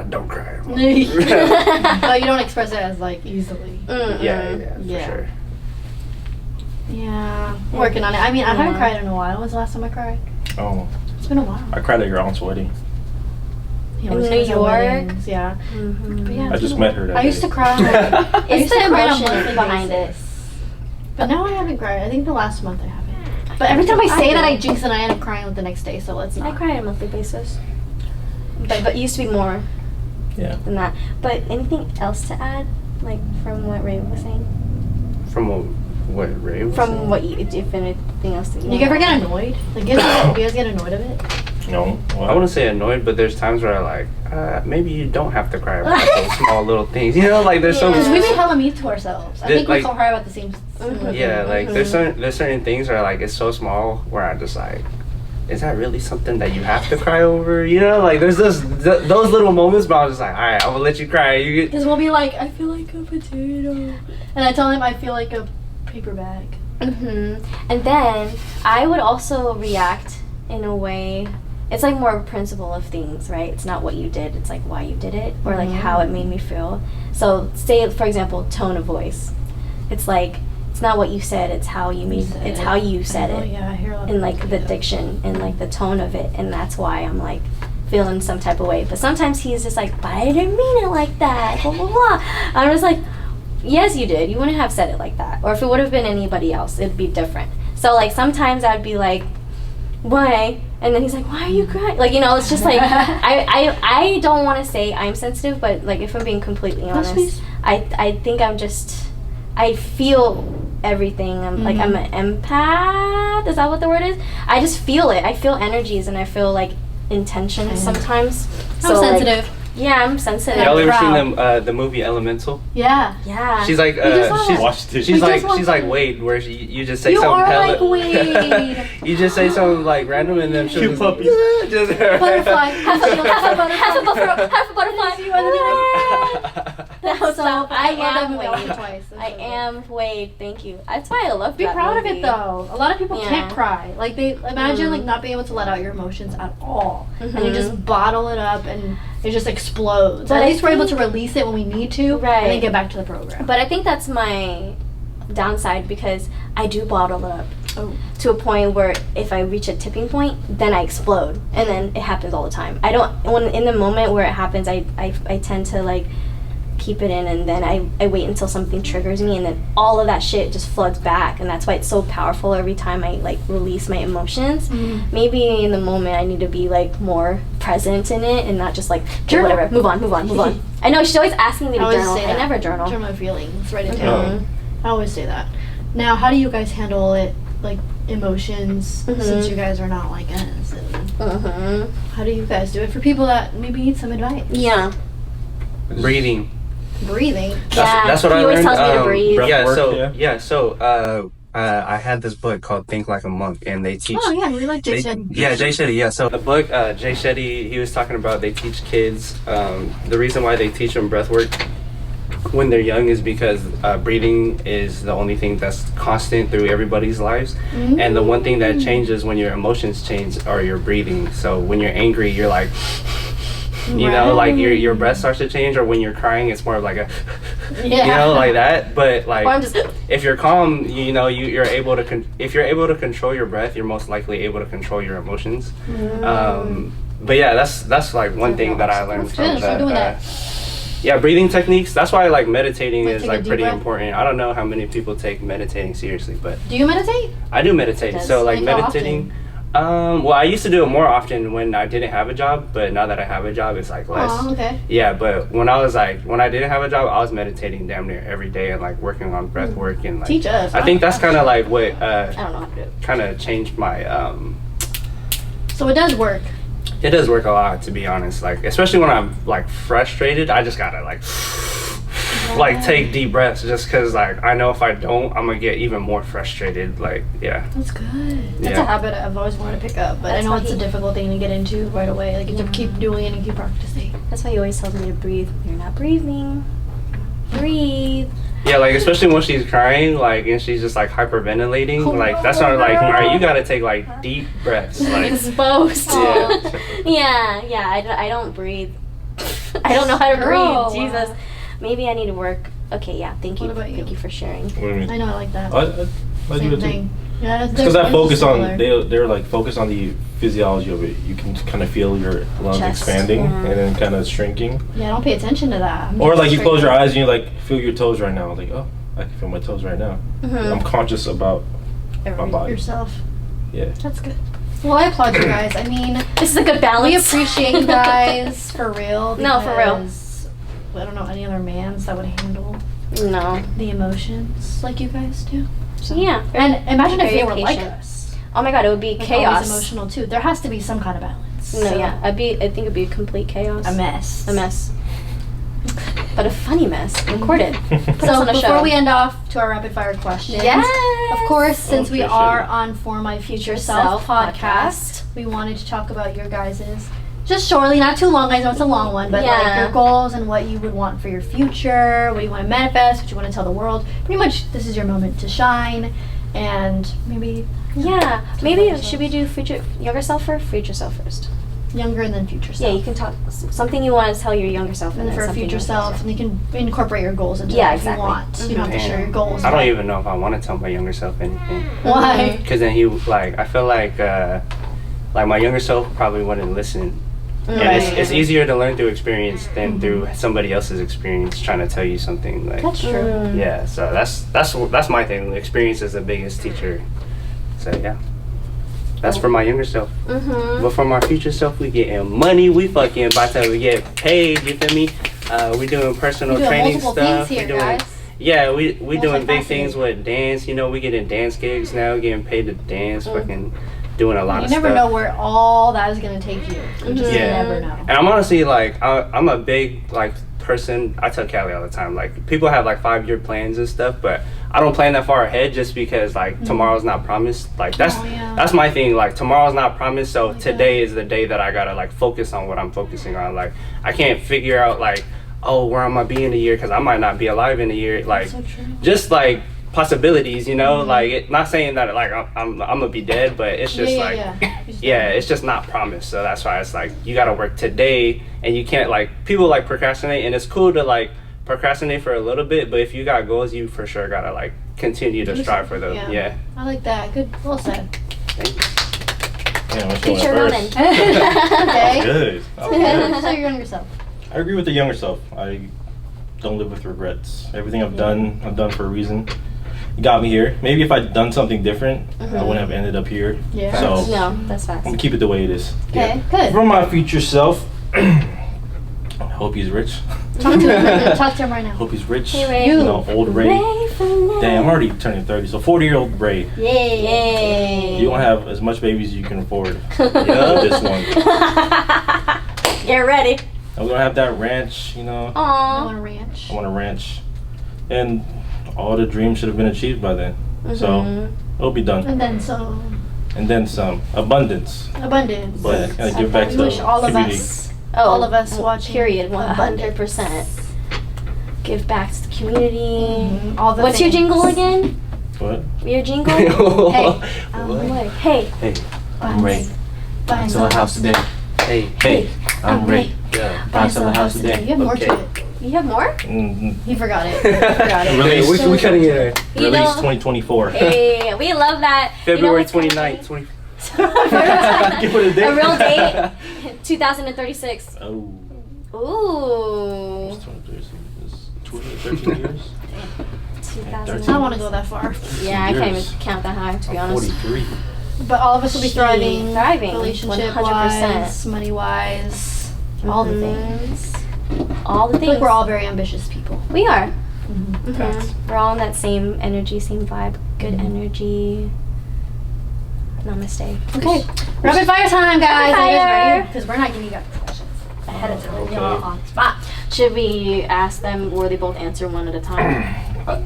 A: don't cry.
C: But you don't express it as like easily.
A: Yeah, for
C: Yeah.
A: sure.
C: Yeah, working on it. I mean, I haven't
D: Yeah.
C: cried in a while. When was the last time I cried?
B: Oh,
C: It's been a while.
B: I cried at your aunt's wedding.
C: He
D: In
C: always
D: New
C: cries at
D: York?
C: weddings, yeah.
D: Mm-hmm.
C: But yeah,
B: I
C: it's
B: just
C: been a
B: met her
C: while.
B: that
C: I used
B: day.
C: to cry. I
D: It's
C: used
D: the
C: to cry on a
D: emotion
C: monthly
D: behind
C: basis.
D: it.
C: But now I haven't cried. I think the last month I haven't. But every time I say that, I jinx and I end up crying the next day. So let's
D: I
C: not.
D: cry on a monthly basis. But it used to be more
B: Yeah.
D: than that. But anything else to add, like from what Ray was saying?
A: From what Ray was
D: From
A: saying?
D: what you, if anything else that
C: You ever get annoyed? Like, do you guys get annoyed of it?
B: No. Well,
A: I wouldn't say annoyed, but there's times where I like, maybe you don't have to cry about those small little things. You know, like there's
C: Because
A: some.
C: we be hella mean to ourselves. I
A: Did,
C: think we
A: like-
C: so hard about the same. similar
A: Yeah,
C: thing.
A: like there's certain things where like it's so small where I just like, is that really something that you have to cry over? You know, like there's those little moments, but I was just like, all right, I'm gonna let you cry. You get.
C: Because we'll be like, I feel like a potato. And I tell him I feel like a paper bag.
D: Mm-hmm. And then I would also react in a way. It's like more of a principle of things, right? It's not what you did, it's like why you did it or like how it made me feel. So say, for example, tone of voice. It's like, it's not what you said, it's how you made it's how you said it.
C: Yeah, I hear a lot
D: And
C: of
D: like
C: people
D: the
C: do that.
D: diction and like the tone of it, and that's why I'm like feeling some type of way. But sometimes he's just like, but I didn't mean it like that, blah blah blah. I'm just like, yes you did, you wouldn't have said it like that. Or if it would have been anybody else, it'd be different. So like sometimes I'd be like, why? And then he's like, why are you crying? Like, you know, it's just like I don't want to say I'm sensitive, but like if I'm being completely honest,
C: please.
D: I think I'm just, I feel everything. I'm like, I'm an empath. Is that what the word is? I just feel it. I feel energies and I feel like intentions sometimes.
C: I'm sensitive.
D: Yeah, I'm sensitive.
A: Y'all ever
C: Proud.
A: seen the movie Elemental?
C: Yeah.
D: Yeah.
A: She's like,
C: just saw that.
B: Watched it.
A: she's
C: just watched
A: like
C: it.
A: Wade, where you just say
C: You
A: something
C: are
A: hella-
C: like Wade.
A: You just say something like random and then she'll
B: Cute
A: just,
B: puppies.
A: just
C: Butterfly.
D: half a butterfly.
C: That was so. I love that
D: am
C: movie. I watched it
D: Wade.
C: twice. It was
D: I
C: so good.
D: am Wade. Thank you. That's why I love
C: Be
D: that
C: proud of
D: movie.
C: it though. A lot of people
D: Yeah.
C: can't cry. Like they imagine like not being able to let out your emotions at all, and you just bottle it up and it just explodes.
D: But
C: At
D: I
C: least we're able to
D: think-
C: release it when we need to,
D: Right.
C: and then get back to the program.
D: But I think that's my downside because I do bottle it up
C: Oh.
D: to a point where if I reach a tipping point, then I explode, and then it happens all the time. I don't when in the moment where it happens, I tend to like keep it in, and then I wait until something triggers me, and then all of that shit just floods back, and that's why it's so powerful every time I like release my emotions. Maybe in the moment I need to be like more present in it and not just like okay,
C: Journal.
D: whatever, move on. I know she's always asking me to
C: I always
D: journal.
C: say
D: I
C: that.
D: never journal.
C: Journal my feelings. Write it
B: Oh.
C: down. I always say that. Now, how do you guys handle it, like emotions, since you guys are not like us? And how do you guys do it for people that maybe need some advice?
D: Yeah.
A: breathing.
C: Breathing.
A: That's what
D: he
A: I
D: always
A: learned.
D: tells me to breathe.
B: breath
A: Yeah,
B: work, yeah.
A: so I had this book called Think Like a Monk, and they teach.
C: Oh yeah, we like
A: They,
C: Jason.
A: yeah, Jay Shetty. Yeah, so the book, Jay Shetty, he was talking about they teach kids. The reason why they teach them breath work when they're young is because breathing is the only thing that's constant through everybody's lives, and the one thing that changes when your emotions change are your breathing. So when you're angry, you're like, You know, like your breath starts to change, or when you're crying, it's more of like a,
C: Yeah.
A: you know, like that. But like,
D: Or I'm just
A: if you're calm, you know, you're able to if you're able to control your breath, you're most likely able to control your emotions. But yeah, that's like one thing that I learned from
C: good. Start doing that.
A: Yeah, breathing techniques. That's why like meditating
C: Like
A: is
C: take a
A: like
C: deep
A: pretty
C: breath?
A: important. I don't know how many people take meditating seriously, but
C: Do you meditate?
A: I do meditate.
D: Does.
A: So like
C: Like how
A: meditating. Well, I used to do it more often when I didn't have a job, but now that I have a job, it's like less.
C: Oh, okay.
A: Yeah, but when I didn't have a job, I was meditating damn near every day and like working on breath work and like.
C: Teach us.
A: I think that's kind of like what
D: I don't know how to do it.
A: kind of changed my.
C: So it does work.
A: It does work a lot, to be honest. Like especially when I'm like frustrated, I just gotta like take deep breaths, just because like I know if I don't, I'm gonna get even more frustrated. Like yeah.
C: That's good. That's
A: Yeah.
C: a habit I've always wanted to pick up, but I
D: That's
C: know
D: why
C: it's a
D: he-
C: difficult thing to get into right away. Like you have to keep doing it and keep practicing.
D: That's why he always tells me to breathe. You're not breathing. Breathe.
A: Yeah, like especially when she's crying, like and she's just like hyperventilating,
C: Oh,
A: like
C: no,
A: that's not like, all right,
C: girl.
A: you gotta take like deep breaths, like
D: Exposed.
A: Yeah.
D: Yeah. I don't breathe. I don't know how to
C: Girl,
D: breathe. Jesus. Maybe I need to work. Okay, yeah. Thank you.
C: What about you?
D: Thank you for sharing.
B: What do you mean?
C: I know I like that.
B: I do
C: Same
B: it too.
C: thing. Yeah,
B: It's because I focus on
C: similar.
B: they're like focus on the physiology of it. You can kind of feel your lungs
D: Chest,
B: expanding
D: yeah.
B: and then kind of shrinking.
C: Yeah, don't pay attention to that. I'm
B: Or
C: just
B: like you close your
C: straight-
B: eyes and you like feel your toes right now. Like, oh, I can feel my toes right now. I'm conscious about my body.
C: yourself.
B: Yeah.
C: That's good. Well, I applaud you guys. I mean,
D: This is a good balance.
C: we appreciate you guys for real.
D: No, for real.
C: because I don't know any other mans that would handle
D: No.
C: the emotions like you guys do. So.
D: Yeah.
C: And imagine if
D: Very
C: they were like
D: patient.
C: us.
D: Oh my god, it would be
C: Like
D: chaos.
C: always emotional too. There has to be some kind of balance.
D: No,
C: So,
D: yeah. I think it'd be a complete chaos.
C: a mess.
D: A mess. But a funny mess. Recorded. Put us
C: So
D: on a
C: before
D: show.
C: we end off to our rapid fire questions,
D: Yes.
C: of course, since we
A: for
C: are
A: sure.
C: on For My Future
D: Future
C: Self
D: Self
C: podcast, we wanted to talk about your guys's, just shortly, not too long. I know it's a long one, but like
D: Yeah.
C: your goals and what you would want for your future, what you want to manifest, what you want to tell the world. Pretty much, this is your moment to shine, and maybe
D: Yeah.
C: Talk
D: Maybe
C: about
D: should we do younger self or future self first?
C: younger and then future
D: Yeah,
C: self.
D: you can talk something you want to tell your younger self,
C: And
D: and
C: then
D: then
C: for
D: something
C: future
D: you
C: self, and you can incorporate your goals into
D: Yeah,
C: it
D: exactly.
C: if you want. You don't have to share your goals.
A: I don't
C: but-
A: even know if I want to tell my younger self anything,
C: Why?
A: because then he like I feel like my younger self probably wouldn't listen. And it's easier to learn through experience than through somebody else's experience trying to tell you something. Like
C: That's true.
A: yeah, so that's my thing. Experience is the biggest teacher. So yeah, that's for my younger self.
D: Mm-hmm.
A: But for my future self, we getting money. We fucking about to get paid. You feel me? We doing personal
C: We're doing
A: training
C: multiple
A: stuff.
C: things
A: We
C: here,
A: doing
C: guys.
A: yeah, we doing big
C: Multifaceted.
A: things with dance. You know, we getting dance gigs now. Getting paid to dance. Fucking doing a lot
C: You
A: of
C: never
A: stuff.
C: know where all that is going to take you. You just
A: Yeah.
C: never know.
A: And I'm honestly like I'm a big like person. I tell Callie all the time, like people have like 5-year plans and stuff, but I don't plan that far ahead just because like tomorrow's not promised. Like that's
C: Oh, yeah.
A: that's my thing. Like tomorrow's not promised, so
C: Like
A: today is the day that I gotta like focus on what I'm focusing on. Like I can't figure out like, oh, where am I be in a year, because I might not be alive in a year. Like
C: So true.
A: just like possibilities, you know. Like not saying that like I'm gonna be dead, but it's just
C: yeah.
A: it's just not promised. So that's why it's like you gotta work today, and you can't like people like procrastinate, and it's cool to like procrastinate for a little bit, but if you got goals, you for sure gotta like continue to strive for them. Yeah.
C: I like that. Good. Well said.
A: Thank you.
B: Yeah, which one
D: Future
B: went
D: Roman.
B: first?
C: Okay.
B: Good. That was
C: Okay.
B: good.
C: So you're younger self.
B: I agree with the younger self. I don't live with regrets. Everything I've done for a reason. It got me here. Maybe if I'd done something different, I wouldn't have ended up here.
C: Yeah.
B: So
D: No, that's facts.
B: I'm gonna keep it the way it is.
C: Okay. Good.
B: From my future self, I hope he's rich.
C: Talk to him. Talk to him right now.
B: Hope he's rich.
D: Hey, Ray.
B: You know, old Ray.
D: Ray from now.
B: Damn, I'm already turning 30, so 40-year-old Ray.
D: Yay.
B: You won't have as much babies as you can afford.
A: Yeah.
B: This one.
D: Get ready.
B: I'm gonna have that ranch, you know.
C: I want
D: Aww.
C: a ranch.
B: I want a ranch. And all the dreams should have been achieved by then. So it'll be done.
C: And then some
B: And then some. Abundance.
C: abundance.
B: But gotta give back to
C: We wish
B: the
C: all of
B: community.
C: us.
D: Oh,
C: All of us watching
D: Period.
C: abundance.
D: 100%. Give back to the community.
C: All the
D: What's your
C: things.
D: jingle again?
B: What?
D: Your jingle?
C: Hey,
A: What?
D: Hey.
A: Hey,
C: I'm Ray.
A: to a house today. Hey,
B: Hey.
A: I'm Ray. Yeah.
B: I sell a house
C: You
B: today.
C: have more
A: Okay.
C: to it.
D: You have more?
C: He forgot it. He forgot it.
B: Release.
A: We cutting it.
D: You
B: Release
D: know-
B: 2024.
D: Hey, we love that.
A: February
D: what's kinda
A: 29th,
D: funny?
A: 20.
B: Give it a date.
D: A real date? 2036.
B: Oh.
D: Ooh.
B: It's 13 years.
D: 2000.
C: I want to go that far.
D: Yeah, I can't
B: Years.
D: even count that high, to be
B: I'm
D: honest.
B: 43.
C: But all of us will be thriving.
D: Thriving,
C: Relationship
D: 100%.
C: wise, money wise, all the things.
D: All the
C: I
D: things.
C: feel like we're all very ambitious people.
D: We are.
A: Facts.
D: We're all in that same energy, same vibe. Good energy. Namaste.
C: Okay, rapid fire time, guys.
D: Rapid fire.
C: Because we're not giving you guys questions ahead of time.
B: Okay.
C: Y'all on the spot.
D: Should we ask them or they both answer one at a time?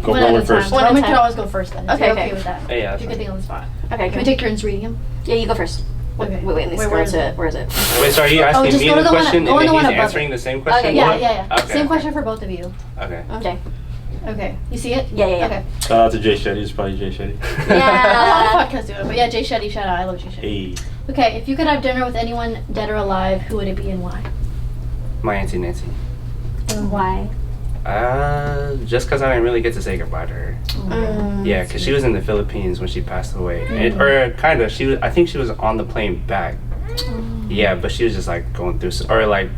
B: Go
C: One at
B: Roman
C: a
B: first.
C: time.
D: One at a
C: Roman
D: time.
C: could always go first then. If
D: Okay,
C: you're
D: okay.
C: okay with that.
A: Yeah,
C: If you could think on the spot.
D: Okay,
C: Can we take turns reading them?
D: Yeah, you go first.
C: Okay.
D: Wait, this
C: Wait,
D: girl
C: where is
D: to
C: it?
D: where is it?
A: Wait, so are you asking
C: just
A: me
C: go to
A: the
C: the one-
A: question
C: go
A: and
C: to the
A: then
C: one
A: he's
C: above
A: answering
C: it.
A: the same question?
D: Okay,
C: Yeah,
A: What?
C: yeah, yeah.
A: Okay.
C: Same question for both of you.
A: Okay.
D: Okay.
C: Okay. You see it?
D: Yeah, yeah, yeah.
C: Okay.
B: Shout out to Jay Shetty. It's probably Jay Shetty.
C: A lot
D: Yeah.
C: of podcasts do it, but yeah, Jay Shetty, shout out. I love Jay Shetty.
B: Hey.
C: Okay, if you could have dinner with anyone dead or alive, who would it be and why?
A: My Auntie Nancy.
D: And why?
A: Just because I didn't really get to say goodbye to her. Yeah, because she was in the Philippines when she passed away. Or kind of, I think she was on the plane back. Yeah, but she was just like going through, or like,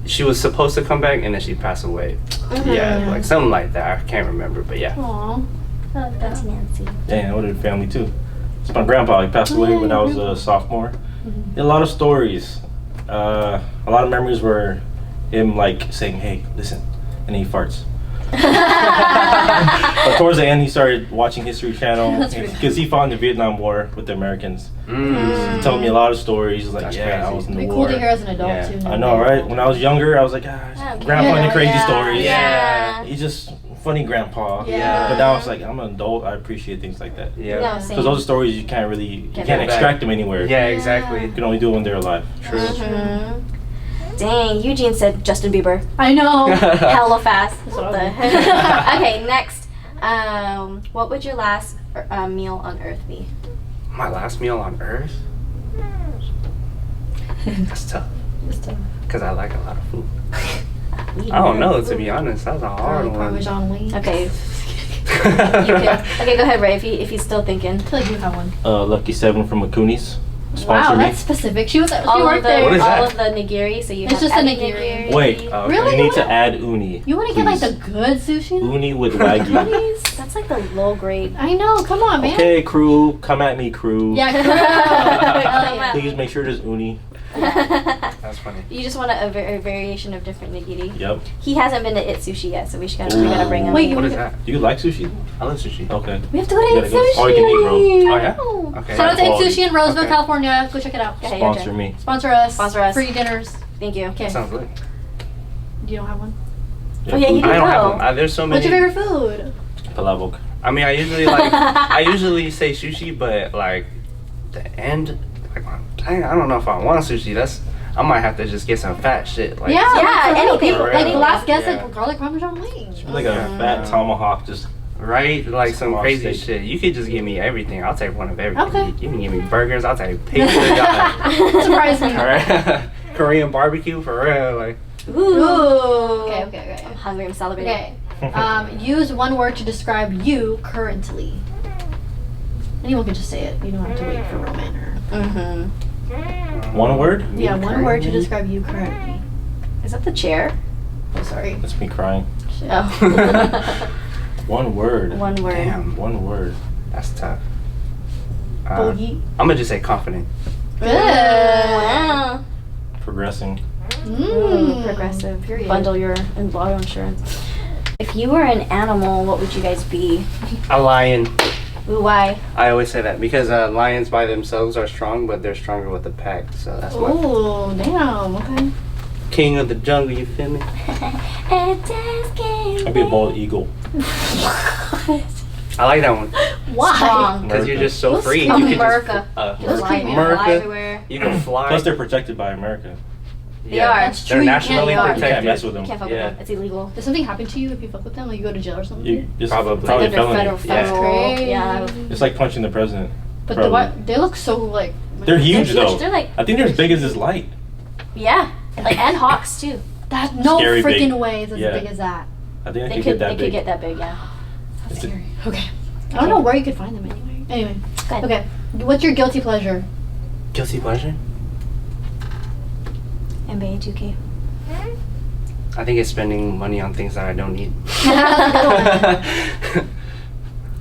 A: she was supposed to come back and then she passed away. Yeah, like something like that. I can't remember, but yeah.
C: Aww.
D: That's Nancy.
B: Dang, I would have family too. It's my grandpa. He passed away when I was a sophomore. A lot of stories. A lot of memories were him like saying, "Hey, listen," and he farts. But towards the end, he started watching History Channel
C: That's pretty
B: because he fought in the Vietnam War with the Americans.
A: Mm.
B: He told me a lot of stories. He's like,
A: That's
B: "Yeah, I
A: crazy.
B: was in the
C: It'd be
B: war."
C: cool to hear as an adult
A: Yeah.
C: too.
B: I know, right? When I was younger, I was like, grandpa and the crazy stories.
A: Yeah.
B: He's just funny grandpa.
C: Yeah.
B: But now it's like, I'm an adult, I appreciate things like that.
A: Yeah.
D: No, same.
B: Because those are stories you can't really, you
D: Get
B: can't
D: back.
B: extract them anywhere.
A: Yeah, exactly.
B: You can only do it when they're alive.
A: True.
D: Dang, Eugene said Justin Bieber.
C: I know.
D: Hella fast.
C: That's what
D: What
C: I
D: the-
C: was
D: Okay, next. What would your last meal on Earth be?
A: My last meal on Earth? That's tough. Because I like a lot of food. I don't know, to be honest. That's a hard one.
C: Parmesan wings.
D: Okay, you can. Okay, go ahead, Ray. If he's still thinking.
C: I feel like you have one.
B: Lucky 7 from Akunis.
C: Wow,
B: Sponsor me.
C: that's specific. She
D: All of
C: worked
D: the
C: there.
A: What is that?
D: all of the nigiri. So you
C: It's
D: have
C: just a
D: every
C: nigiri.
B: Wait.
A: Oh,
C: Really?
B: You need to add uni.
C: You want to get like the
B: please.
C: good sushi?
B: Uni with Wagyu.
C: Please?
D: That's like the low grade.
C: I know. Come on, man.
B: Okay, crew. Come at me, crew.
C: Yeah, girl. Hell yeah.
B: Please make sure there's uni.
A: That's funny.
D: You just want a variation of different nigiri.
B: Yep.
D: He hasn't been to It Sushi yet, so we gotta bring him.
C: Wait,
A: What is that?
B: Do you like sushi?
A: I love sushi.
B: Okay.
C: We have to go to
B: You
C: Eat
B: gotta go.
C: Sushi.
B: All you can eat, bro.
A: Oh, yeah?
C: Oh.
A: Okay.
C: Shout out to Eat
B: Quality.
C: Sushi in Roseville,
A: Okay.
C: California. Go check it out.
D: Okay, your
B: Sponsor
D: turn.
B: me.
C: Sponsor us.
D: Sponsor us.
C: Free dinners.
D: Thank you.
C: Okay.
A: Sounds lit.
C: You don't have one?
D: Oh, yeah, you
A: I
D: can
A: don't have
D: go.
A: them. There's so many.
C: What's your favorite food?
B: Palavok.
A: I mean, I usually say sushi, but like the end, like dang, I don't know if I want sushi. I might have to just get some fat shit. Like,
C: Yeah,
D: Yeah,
C: like,
D: anything.
C: People, like
A: Yeah.
C: last guest
A: Yeah.
C: said garlic parmesan wings.
B: Like a fat tomahawk, just
A: right? Like some
B: Raw
A: crazy
B: steak.
A: shit. You could just give me everything. I'll take one of everything.
C: Okay.
A: You can give me burgers. I'll take pizza. y'all.
C: Surprise me.
A: All right. Korean barbecue for real. Like
D: Ooh.
C: Okay, okay,
D: I'm
C: okay.
D: hungry. I'm celebrating.
C: Okay. Use one word to describe you currently. Anyone can just say it. You don't have to wait for Roman or.
D: Mm-hmm.
B: one word.
C: Yeah, one word to
A: currently?
C: describe you currently.
D: Is that the chair?
C: Oh, sorry.
B: That's me crying.
D: Oh.
B: One word.
D: One word.
A: Damn,
B: One word.
A: that's tough.
C: Bogey.
A: I'm gonna just say confident.
C: Good.
D: Wow.
B: Progressing.
D: Progressive.
C: Period.
D: Bundle your auto insurance. If you were an animal, what would you guys be?
A: A lion.
D: Ooh, why?
A: I always say that because lions by themselves are strong, but they're stronger with the pack. So that's my
C: Oh, damn. Okay.
A: king of the jungle. You feel me?
B: I'd be a bald eagle.
A: I like that one
C: Why?
D: Strong.
A: because you're just so
C: Those
A: free.
C: scum
A: You can
D: America.
A: just
C: Those
D: Fly,
C: creep me
A: America.
D: fly everywhere.
A: You can fly.
B: Plus, they're protected by America.
D: They are.
C: That's
A: They're
C: true, you
A: nationally
D: can't-
B: You
A: protected.
B: can't mess with them.
D: You can't fuck
A: Yeah.
D: with them. It's illegal.
C: Does something happen to you if you fuck with them? Like you go to jail or something?
B: It's
A: Probably.
B: probably a
D: Under
B: felony.
D: federal.
A: Yeah.
C: Crazy.
D: Yeah.
B: It's like punching the president.
C: But
B: Probably.
C: what? They look so like.
B: They're huge
D: They're huge.
B: though.
D: They're like,
B: I think they're as big as this light.
D: yeah. Like, and hawks too.
C: That no
B: Scary
C: freaking
B: big.
C: way it's as
B: Yeah.
C: big as that.
B: I think
D: They
B: it
D: could
B: could get that big.
D: yeah.
C: That's
B: Is it-
C: scary. Okay. I don't know where you could find them anyway. Anyway.
D: Good.
C: Okay. What's your guilty pleasure?
A: Guilty pleasure?
D: NBA 2K.
A: I think it's spending money on things that I don't need.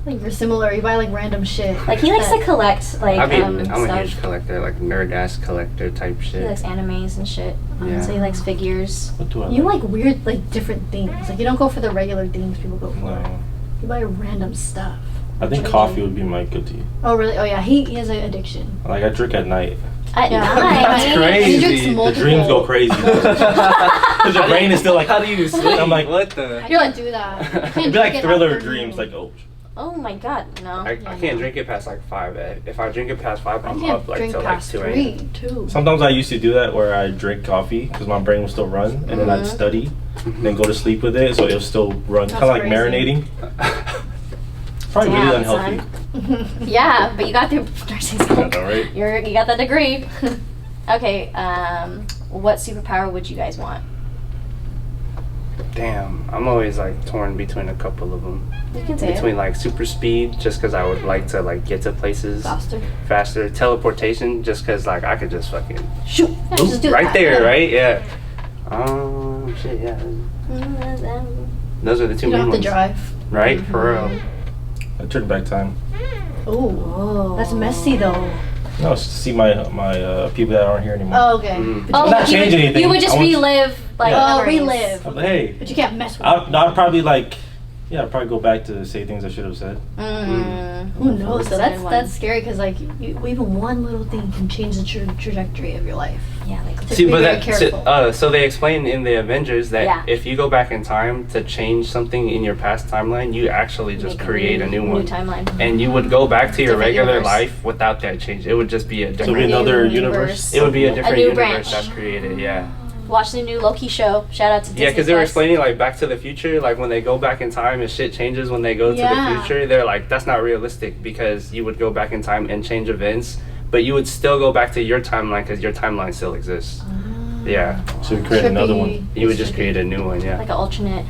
C: Like we're similar. You buy like random shit.
D: Like he likes to collect like
A: I'm a
D: stuff.
A: huge collector, like nerd ass collector type
D: He
A: shit.
D: likes animes and shit.
A: Yeah.
D: So he likes figures.
B: What do I
C: You like weird, like different things. Like you don't go for the regular things people go for.
B: No.
C: You buy random stuff.
B: I think
C: Drinking.
B: coffee would be my guilty.
C: Oh really? Oh yeah. He has an addiction.
B: Like I drink at night.
D: At
C: Yeah.
D: night.
A: That's crazy.
C: He drinks
A: The
B: The
C: multiple.
B: dreams go crazy. Because your brain is still like,
A: how do you sleep?
B: I'm like,
A: what the?
C: I can't do that. You can't
B: it'd be
C: drink
B: like
C: it
B: thriller
C: after
B: dreams.
C: noon.
B: Like, oh,
D: Oh my god, no.
A: I can't drink it past like 5. If I drink it past 5,
C: I
A: I'm
C: can't
A: up like
C: drink
A: till like
C: past
A: 2
C: 3
A: a.m.
C: too.
B: sometimes I used to do that where I drink coffee because my brain would still run, and then I'd study, then go to sleep with it, so it'll still run, kind of like
C: That's crazy.
B: marinating. Probably really
D: Damn,
B: unhealthy.
D: son. Yeah, but you got through nursing
B: I
D: school.
B: know, right?
D: You got that degree. Okay, what superpower would you guys want?
A: Damn, I'm always like torn between a couple of them.
D: You can say
A: Between like super speed, just because I would like to like get to places
C: Faster.
A: faster. Teleportation, just because like I could just fucking
C: Shoot. Yeah, just do
A: right
C: that.
A: there,
C: Yeah.
A: right? Yeah. Shit, yeah. Those are the two
C: You don't
A: main
C: have to
A: ones,
C: drive.
A: right? For real.
B: I turn back time.
C: Ooh. That's messy though.
B: No, it's to see my people that aren't here anymore.
C: Oh, okay.
A: Mm.
C: But
D: Oh,
C: you,
B: Not
D: you
B: change
D: would,
B: anything.
D: You would just
B: I want-
D: relive like
B: Yeah.
C: oh,
D: memories.
C: relive.
B: I'm like, hey,
C: But you can't mess with it.
B: I'd probably like, yeah, I'd probably go back to say things I should have said.
C: Who knows? So
D: That's a good one.
C: that's scary because like even one little thing can change the trajectory of your life.
D: Yeah, like
C: Just
A: See,
C: be
A: but
C: very
A: that
C: careful.
A: so they explain in the Avengers that
D: Yeah.
A: if you go back in time to change something in your past timeline, you actually just
D: make
A: create a new one,
D: timeline.
A: and you would go back to your
C: Different
A: regular
C: universe.
A: life without that change. It would just be a
B: So it'll be
A: different.
B: another
D: New
B: universe.
A: It would be a different
D: new
A: universe
D: branch.
A: that's created. Yeah.
D: Watch the new Loki show. Shout out to Disney.
A: Yeah, because they were
D: Plus.
A: explaining like Back to the Future, like when they go back in time and shit changes when they go to
C: Yeah.
A: the future. They're like, that's not realistic because you would go back in time and change events, but you would still go back to your timeline because your timeline still exists. Yeah,
B: So we create another one.
A: you would just create a new one. Yeah.
D: like an alternate.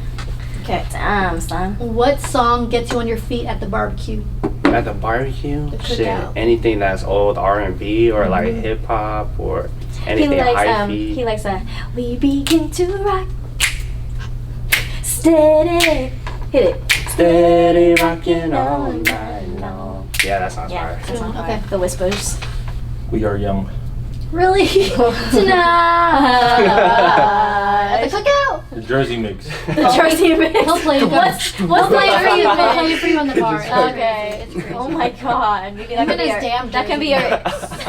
C: Okay.
D: Damn, son.
C: What song gets you on your feet at the barbecue?
A: At the barbecue,
C: The
A: shit,
C: cookout.
A: anything that's old R&B or like hip hop or anything
D: He likes
A: hyphy.
D: he likes we begin to rock. Steady. Hit it.
A: Steady rocking all night long. Yeah, that sounds
D: Yeah,
A: fire.
D: that's on
C: Okay.
D: The Whispers.
B: We are young.
C: Really?
D: Tonight.
C: At the cookout.
B: The Jersey mix.
D: The Jersey mix.
C: He'll play you guys.
D: What's
C: We'll play
D: the
C: for you. We'll
D: mix?
C: play for you on the bar. It's
D: Okay.
C: crazy. It's crazy.
D: Oh my god. Maybe that
C: Even
D: can be
C: his
D: our,
C: damn
D: that can be
C: jersey.
D: our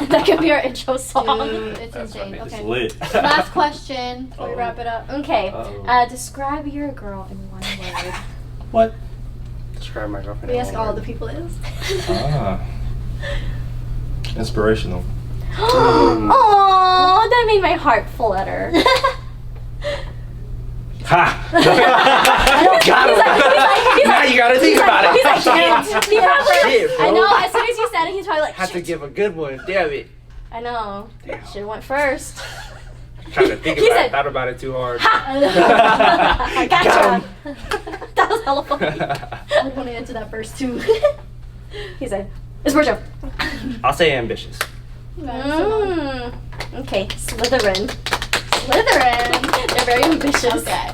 D: that can be our intro song.
C: Dude, it's
A: That's
C: insane.
A: funny.
B: It's
C: Okay.
B: lit.
C: Last question before we
B: Uh-oh.
C: wrap it up.
D: Okay.
A: Uh-oh.
D: Describe your girl in one word.
B: What?
A: Describe my girlfriend.
C: We
A: in
C: ask
A: one
C: all
A: word.
C: the people is.
B: Ah. Inspirational.
D: Oh, that made my heart flutter.
B: Ha!
A: Got him. Now you gotta think about it.
D: He's like, damn.
A: Shit, bro.
D: I know. As soon as you said it, he's probably like,
A: Had to
D: shit.
A: give a good one. Damn it.
D: I know.
A: Damn.
D: Should have went first.
A: Trying to think
D: He
A: about
D: said-
A: it. Thought about it too hard.
D: I gotcha. That was hella funny.
C: I would want to answer that first too.
D: He said, "It's Virgil."
A: I'll say ambitious.
D: Okay, Slytherin.
C: Slytherin.
D: They're very ambitious.
C: Okay.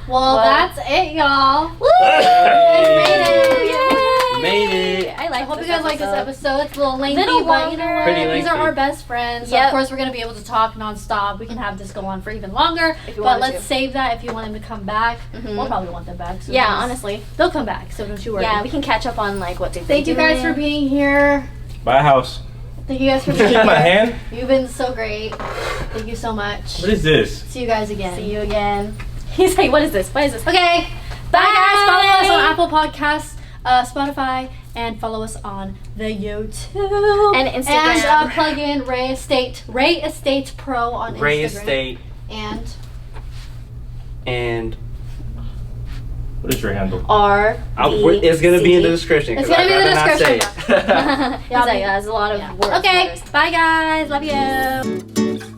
C: Well,
D: Well-
C: that's it, y'all.
D: Woo!
C: Made it.
D: Yay!
A: Made it.
D: I
C: I
D: like.
C: hope you guys like this episode. It's a little lengthy,
D: Little
C: but you know
D: longer.
C: what?
A: Pretty
C: These are
A: lengthy.
C: our best friends. So
D: Yep.
C: of course, we're going to be able to talk nonstop. We can have this go on for even longer.
D: If you
C: But
D: wanted
C: let's
D: to.
C: save that if you want them to come back.
D: Mhm.
C: We'll probably want them back. So
D: Yeah,
C: just-
D: honestly.
C: They'll come back, so don't you worry.
D: Yeah, we can catch up on like what they've
C: Thank you
D: been
C: guys for
D: doing.
C: being here.
B: Buy a house.
C: Thank you guys for
B: Did you
C: being
B: shake my
C: here.
B: hand?
C: You've been so great. Thank you so much.
B: What is this?
C: See you guys again.
D: See you again. He's like, what is this? What is this?
C: Okay. Bye, guys. Follow us on Apple Podcasts, Spotify, and follow us on the YouTube
D: And Instagram.
C: And plug in Ray Estate Pro on Instagram.
A: Ray Estate
C: And
B: What is your handle?
A: It's gonna be in the description.
C: It's
A: 'cause
C: gonna be in
A: I'd
C: the
A: rather not say
C: description.
A: it.
D: He's like, there's a lot of
C: Yeah.
D: words.
C: Okay.
D: letters.
C: Bye, guys. Love you.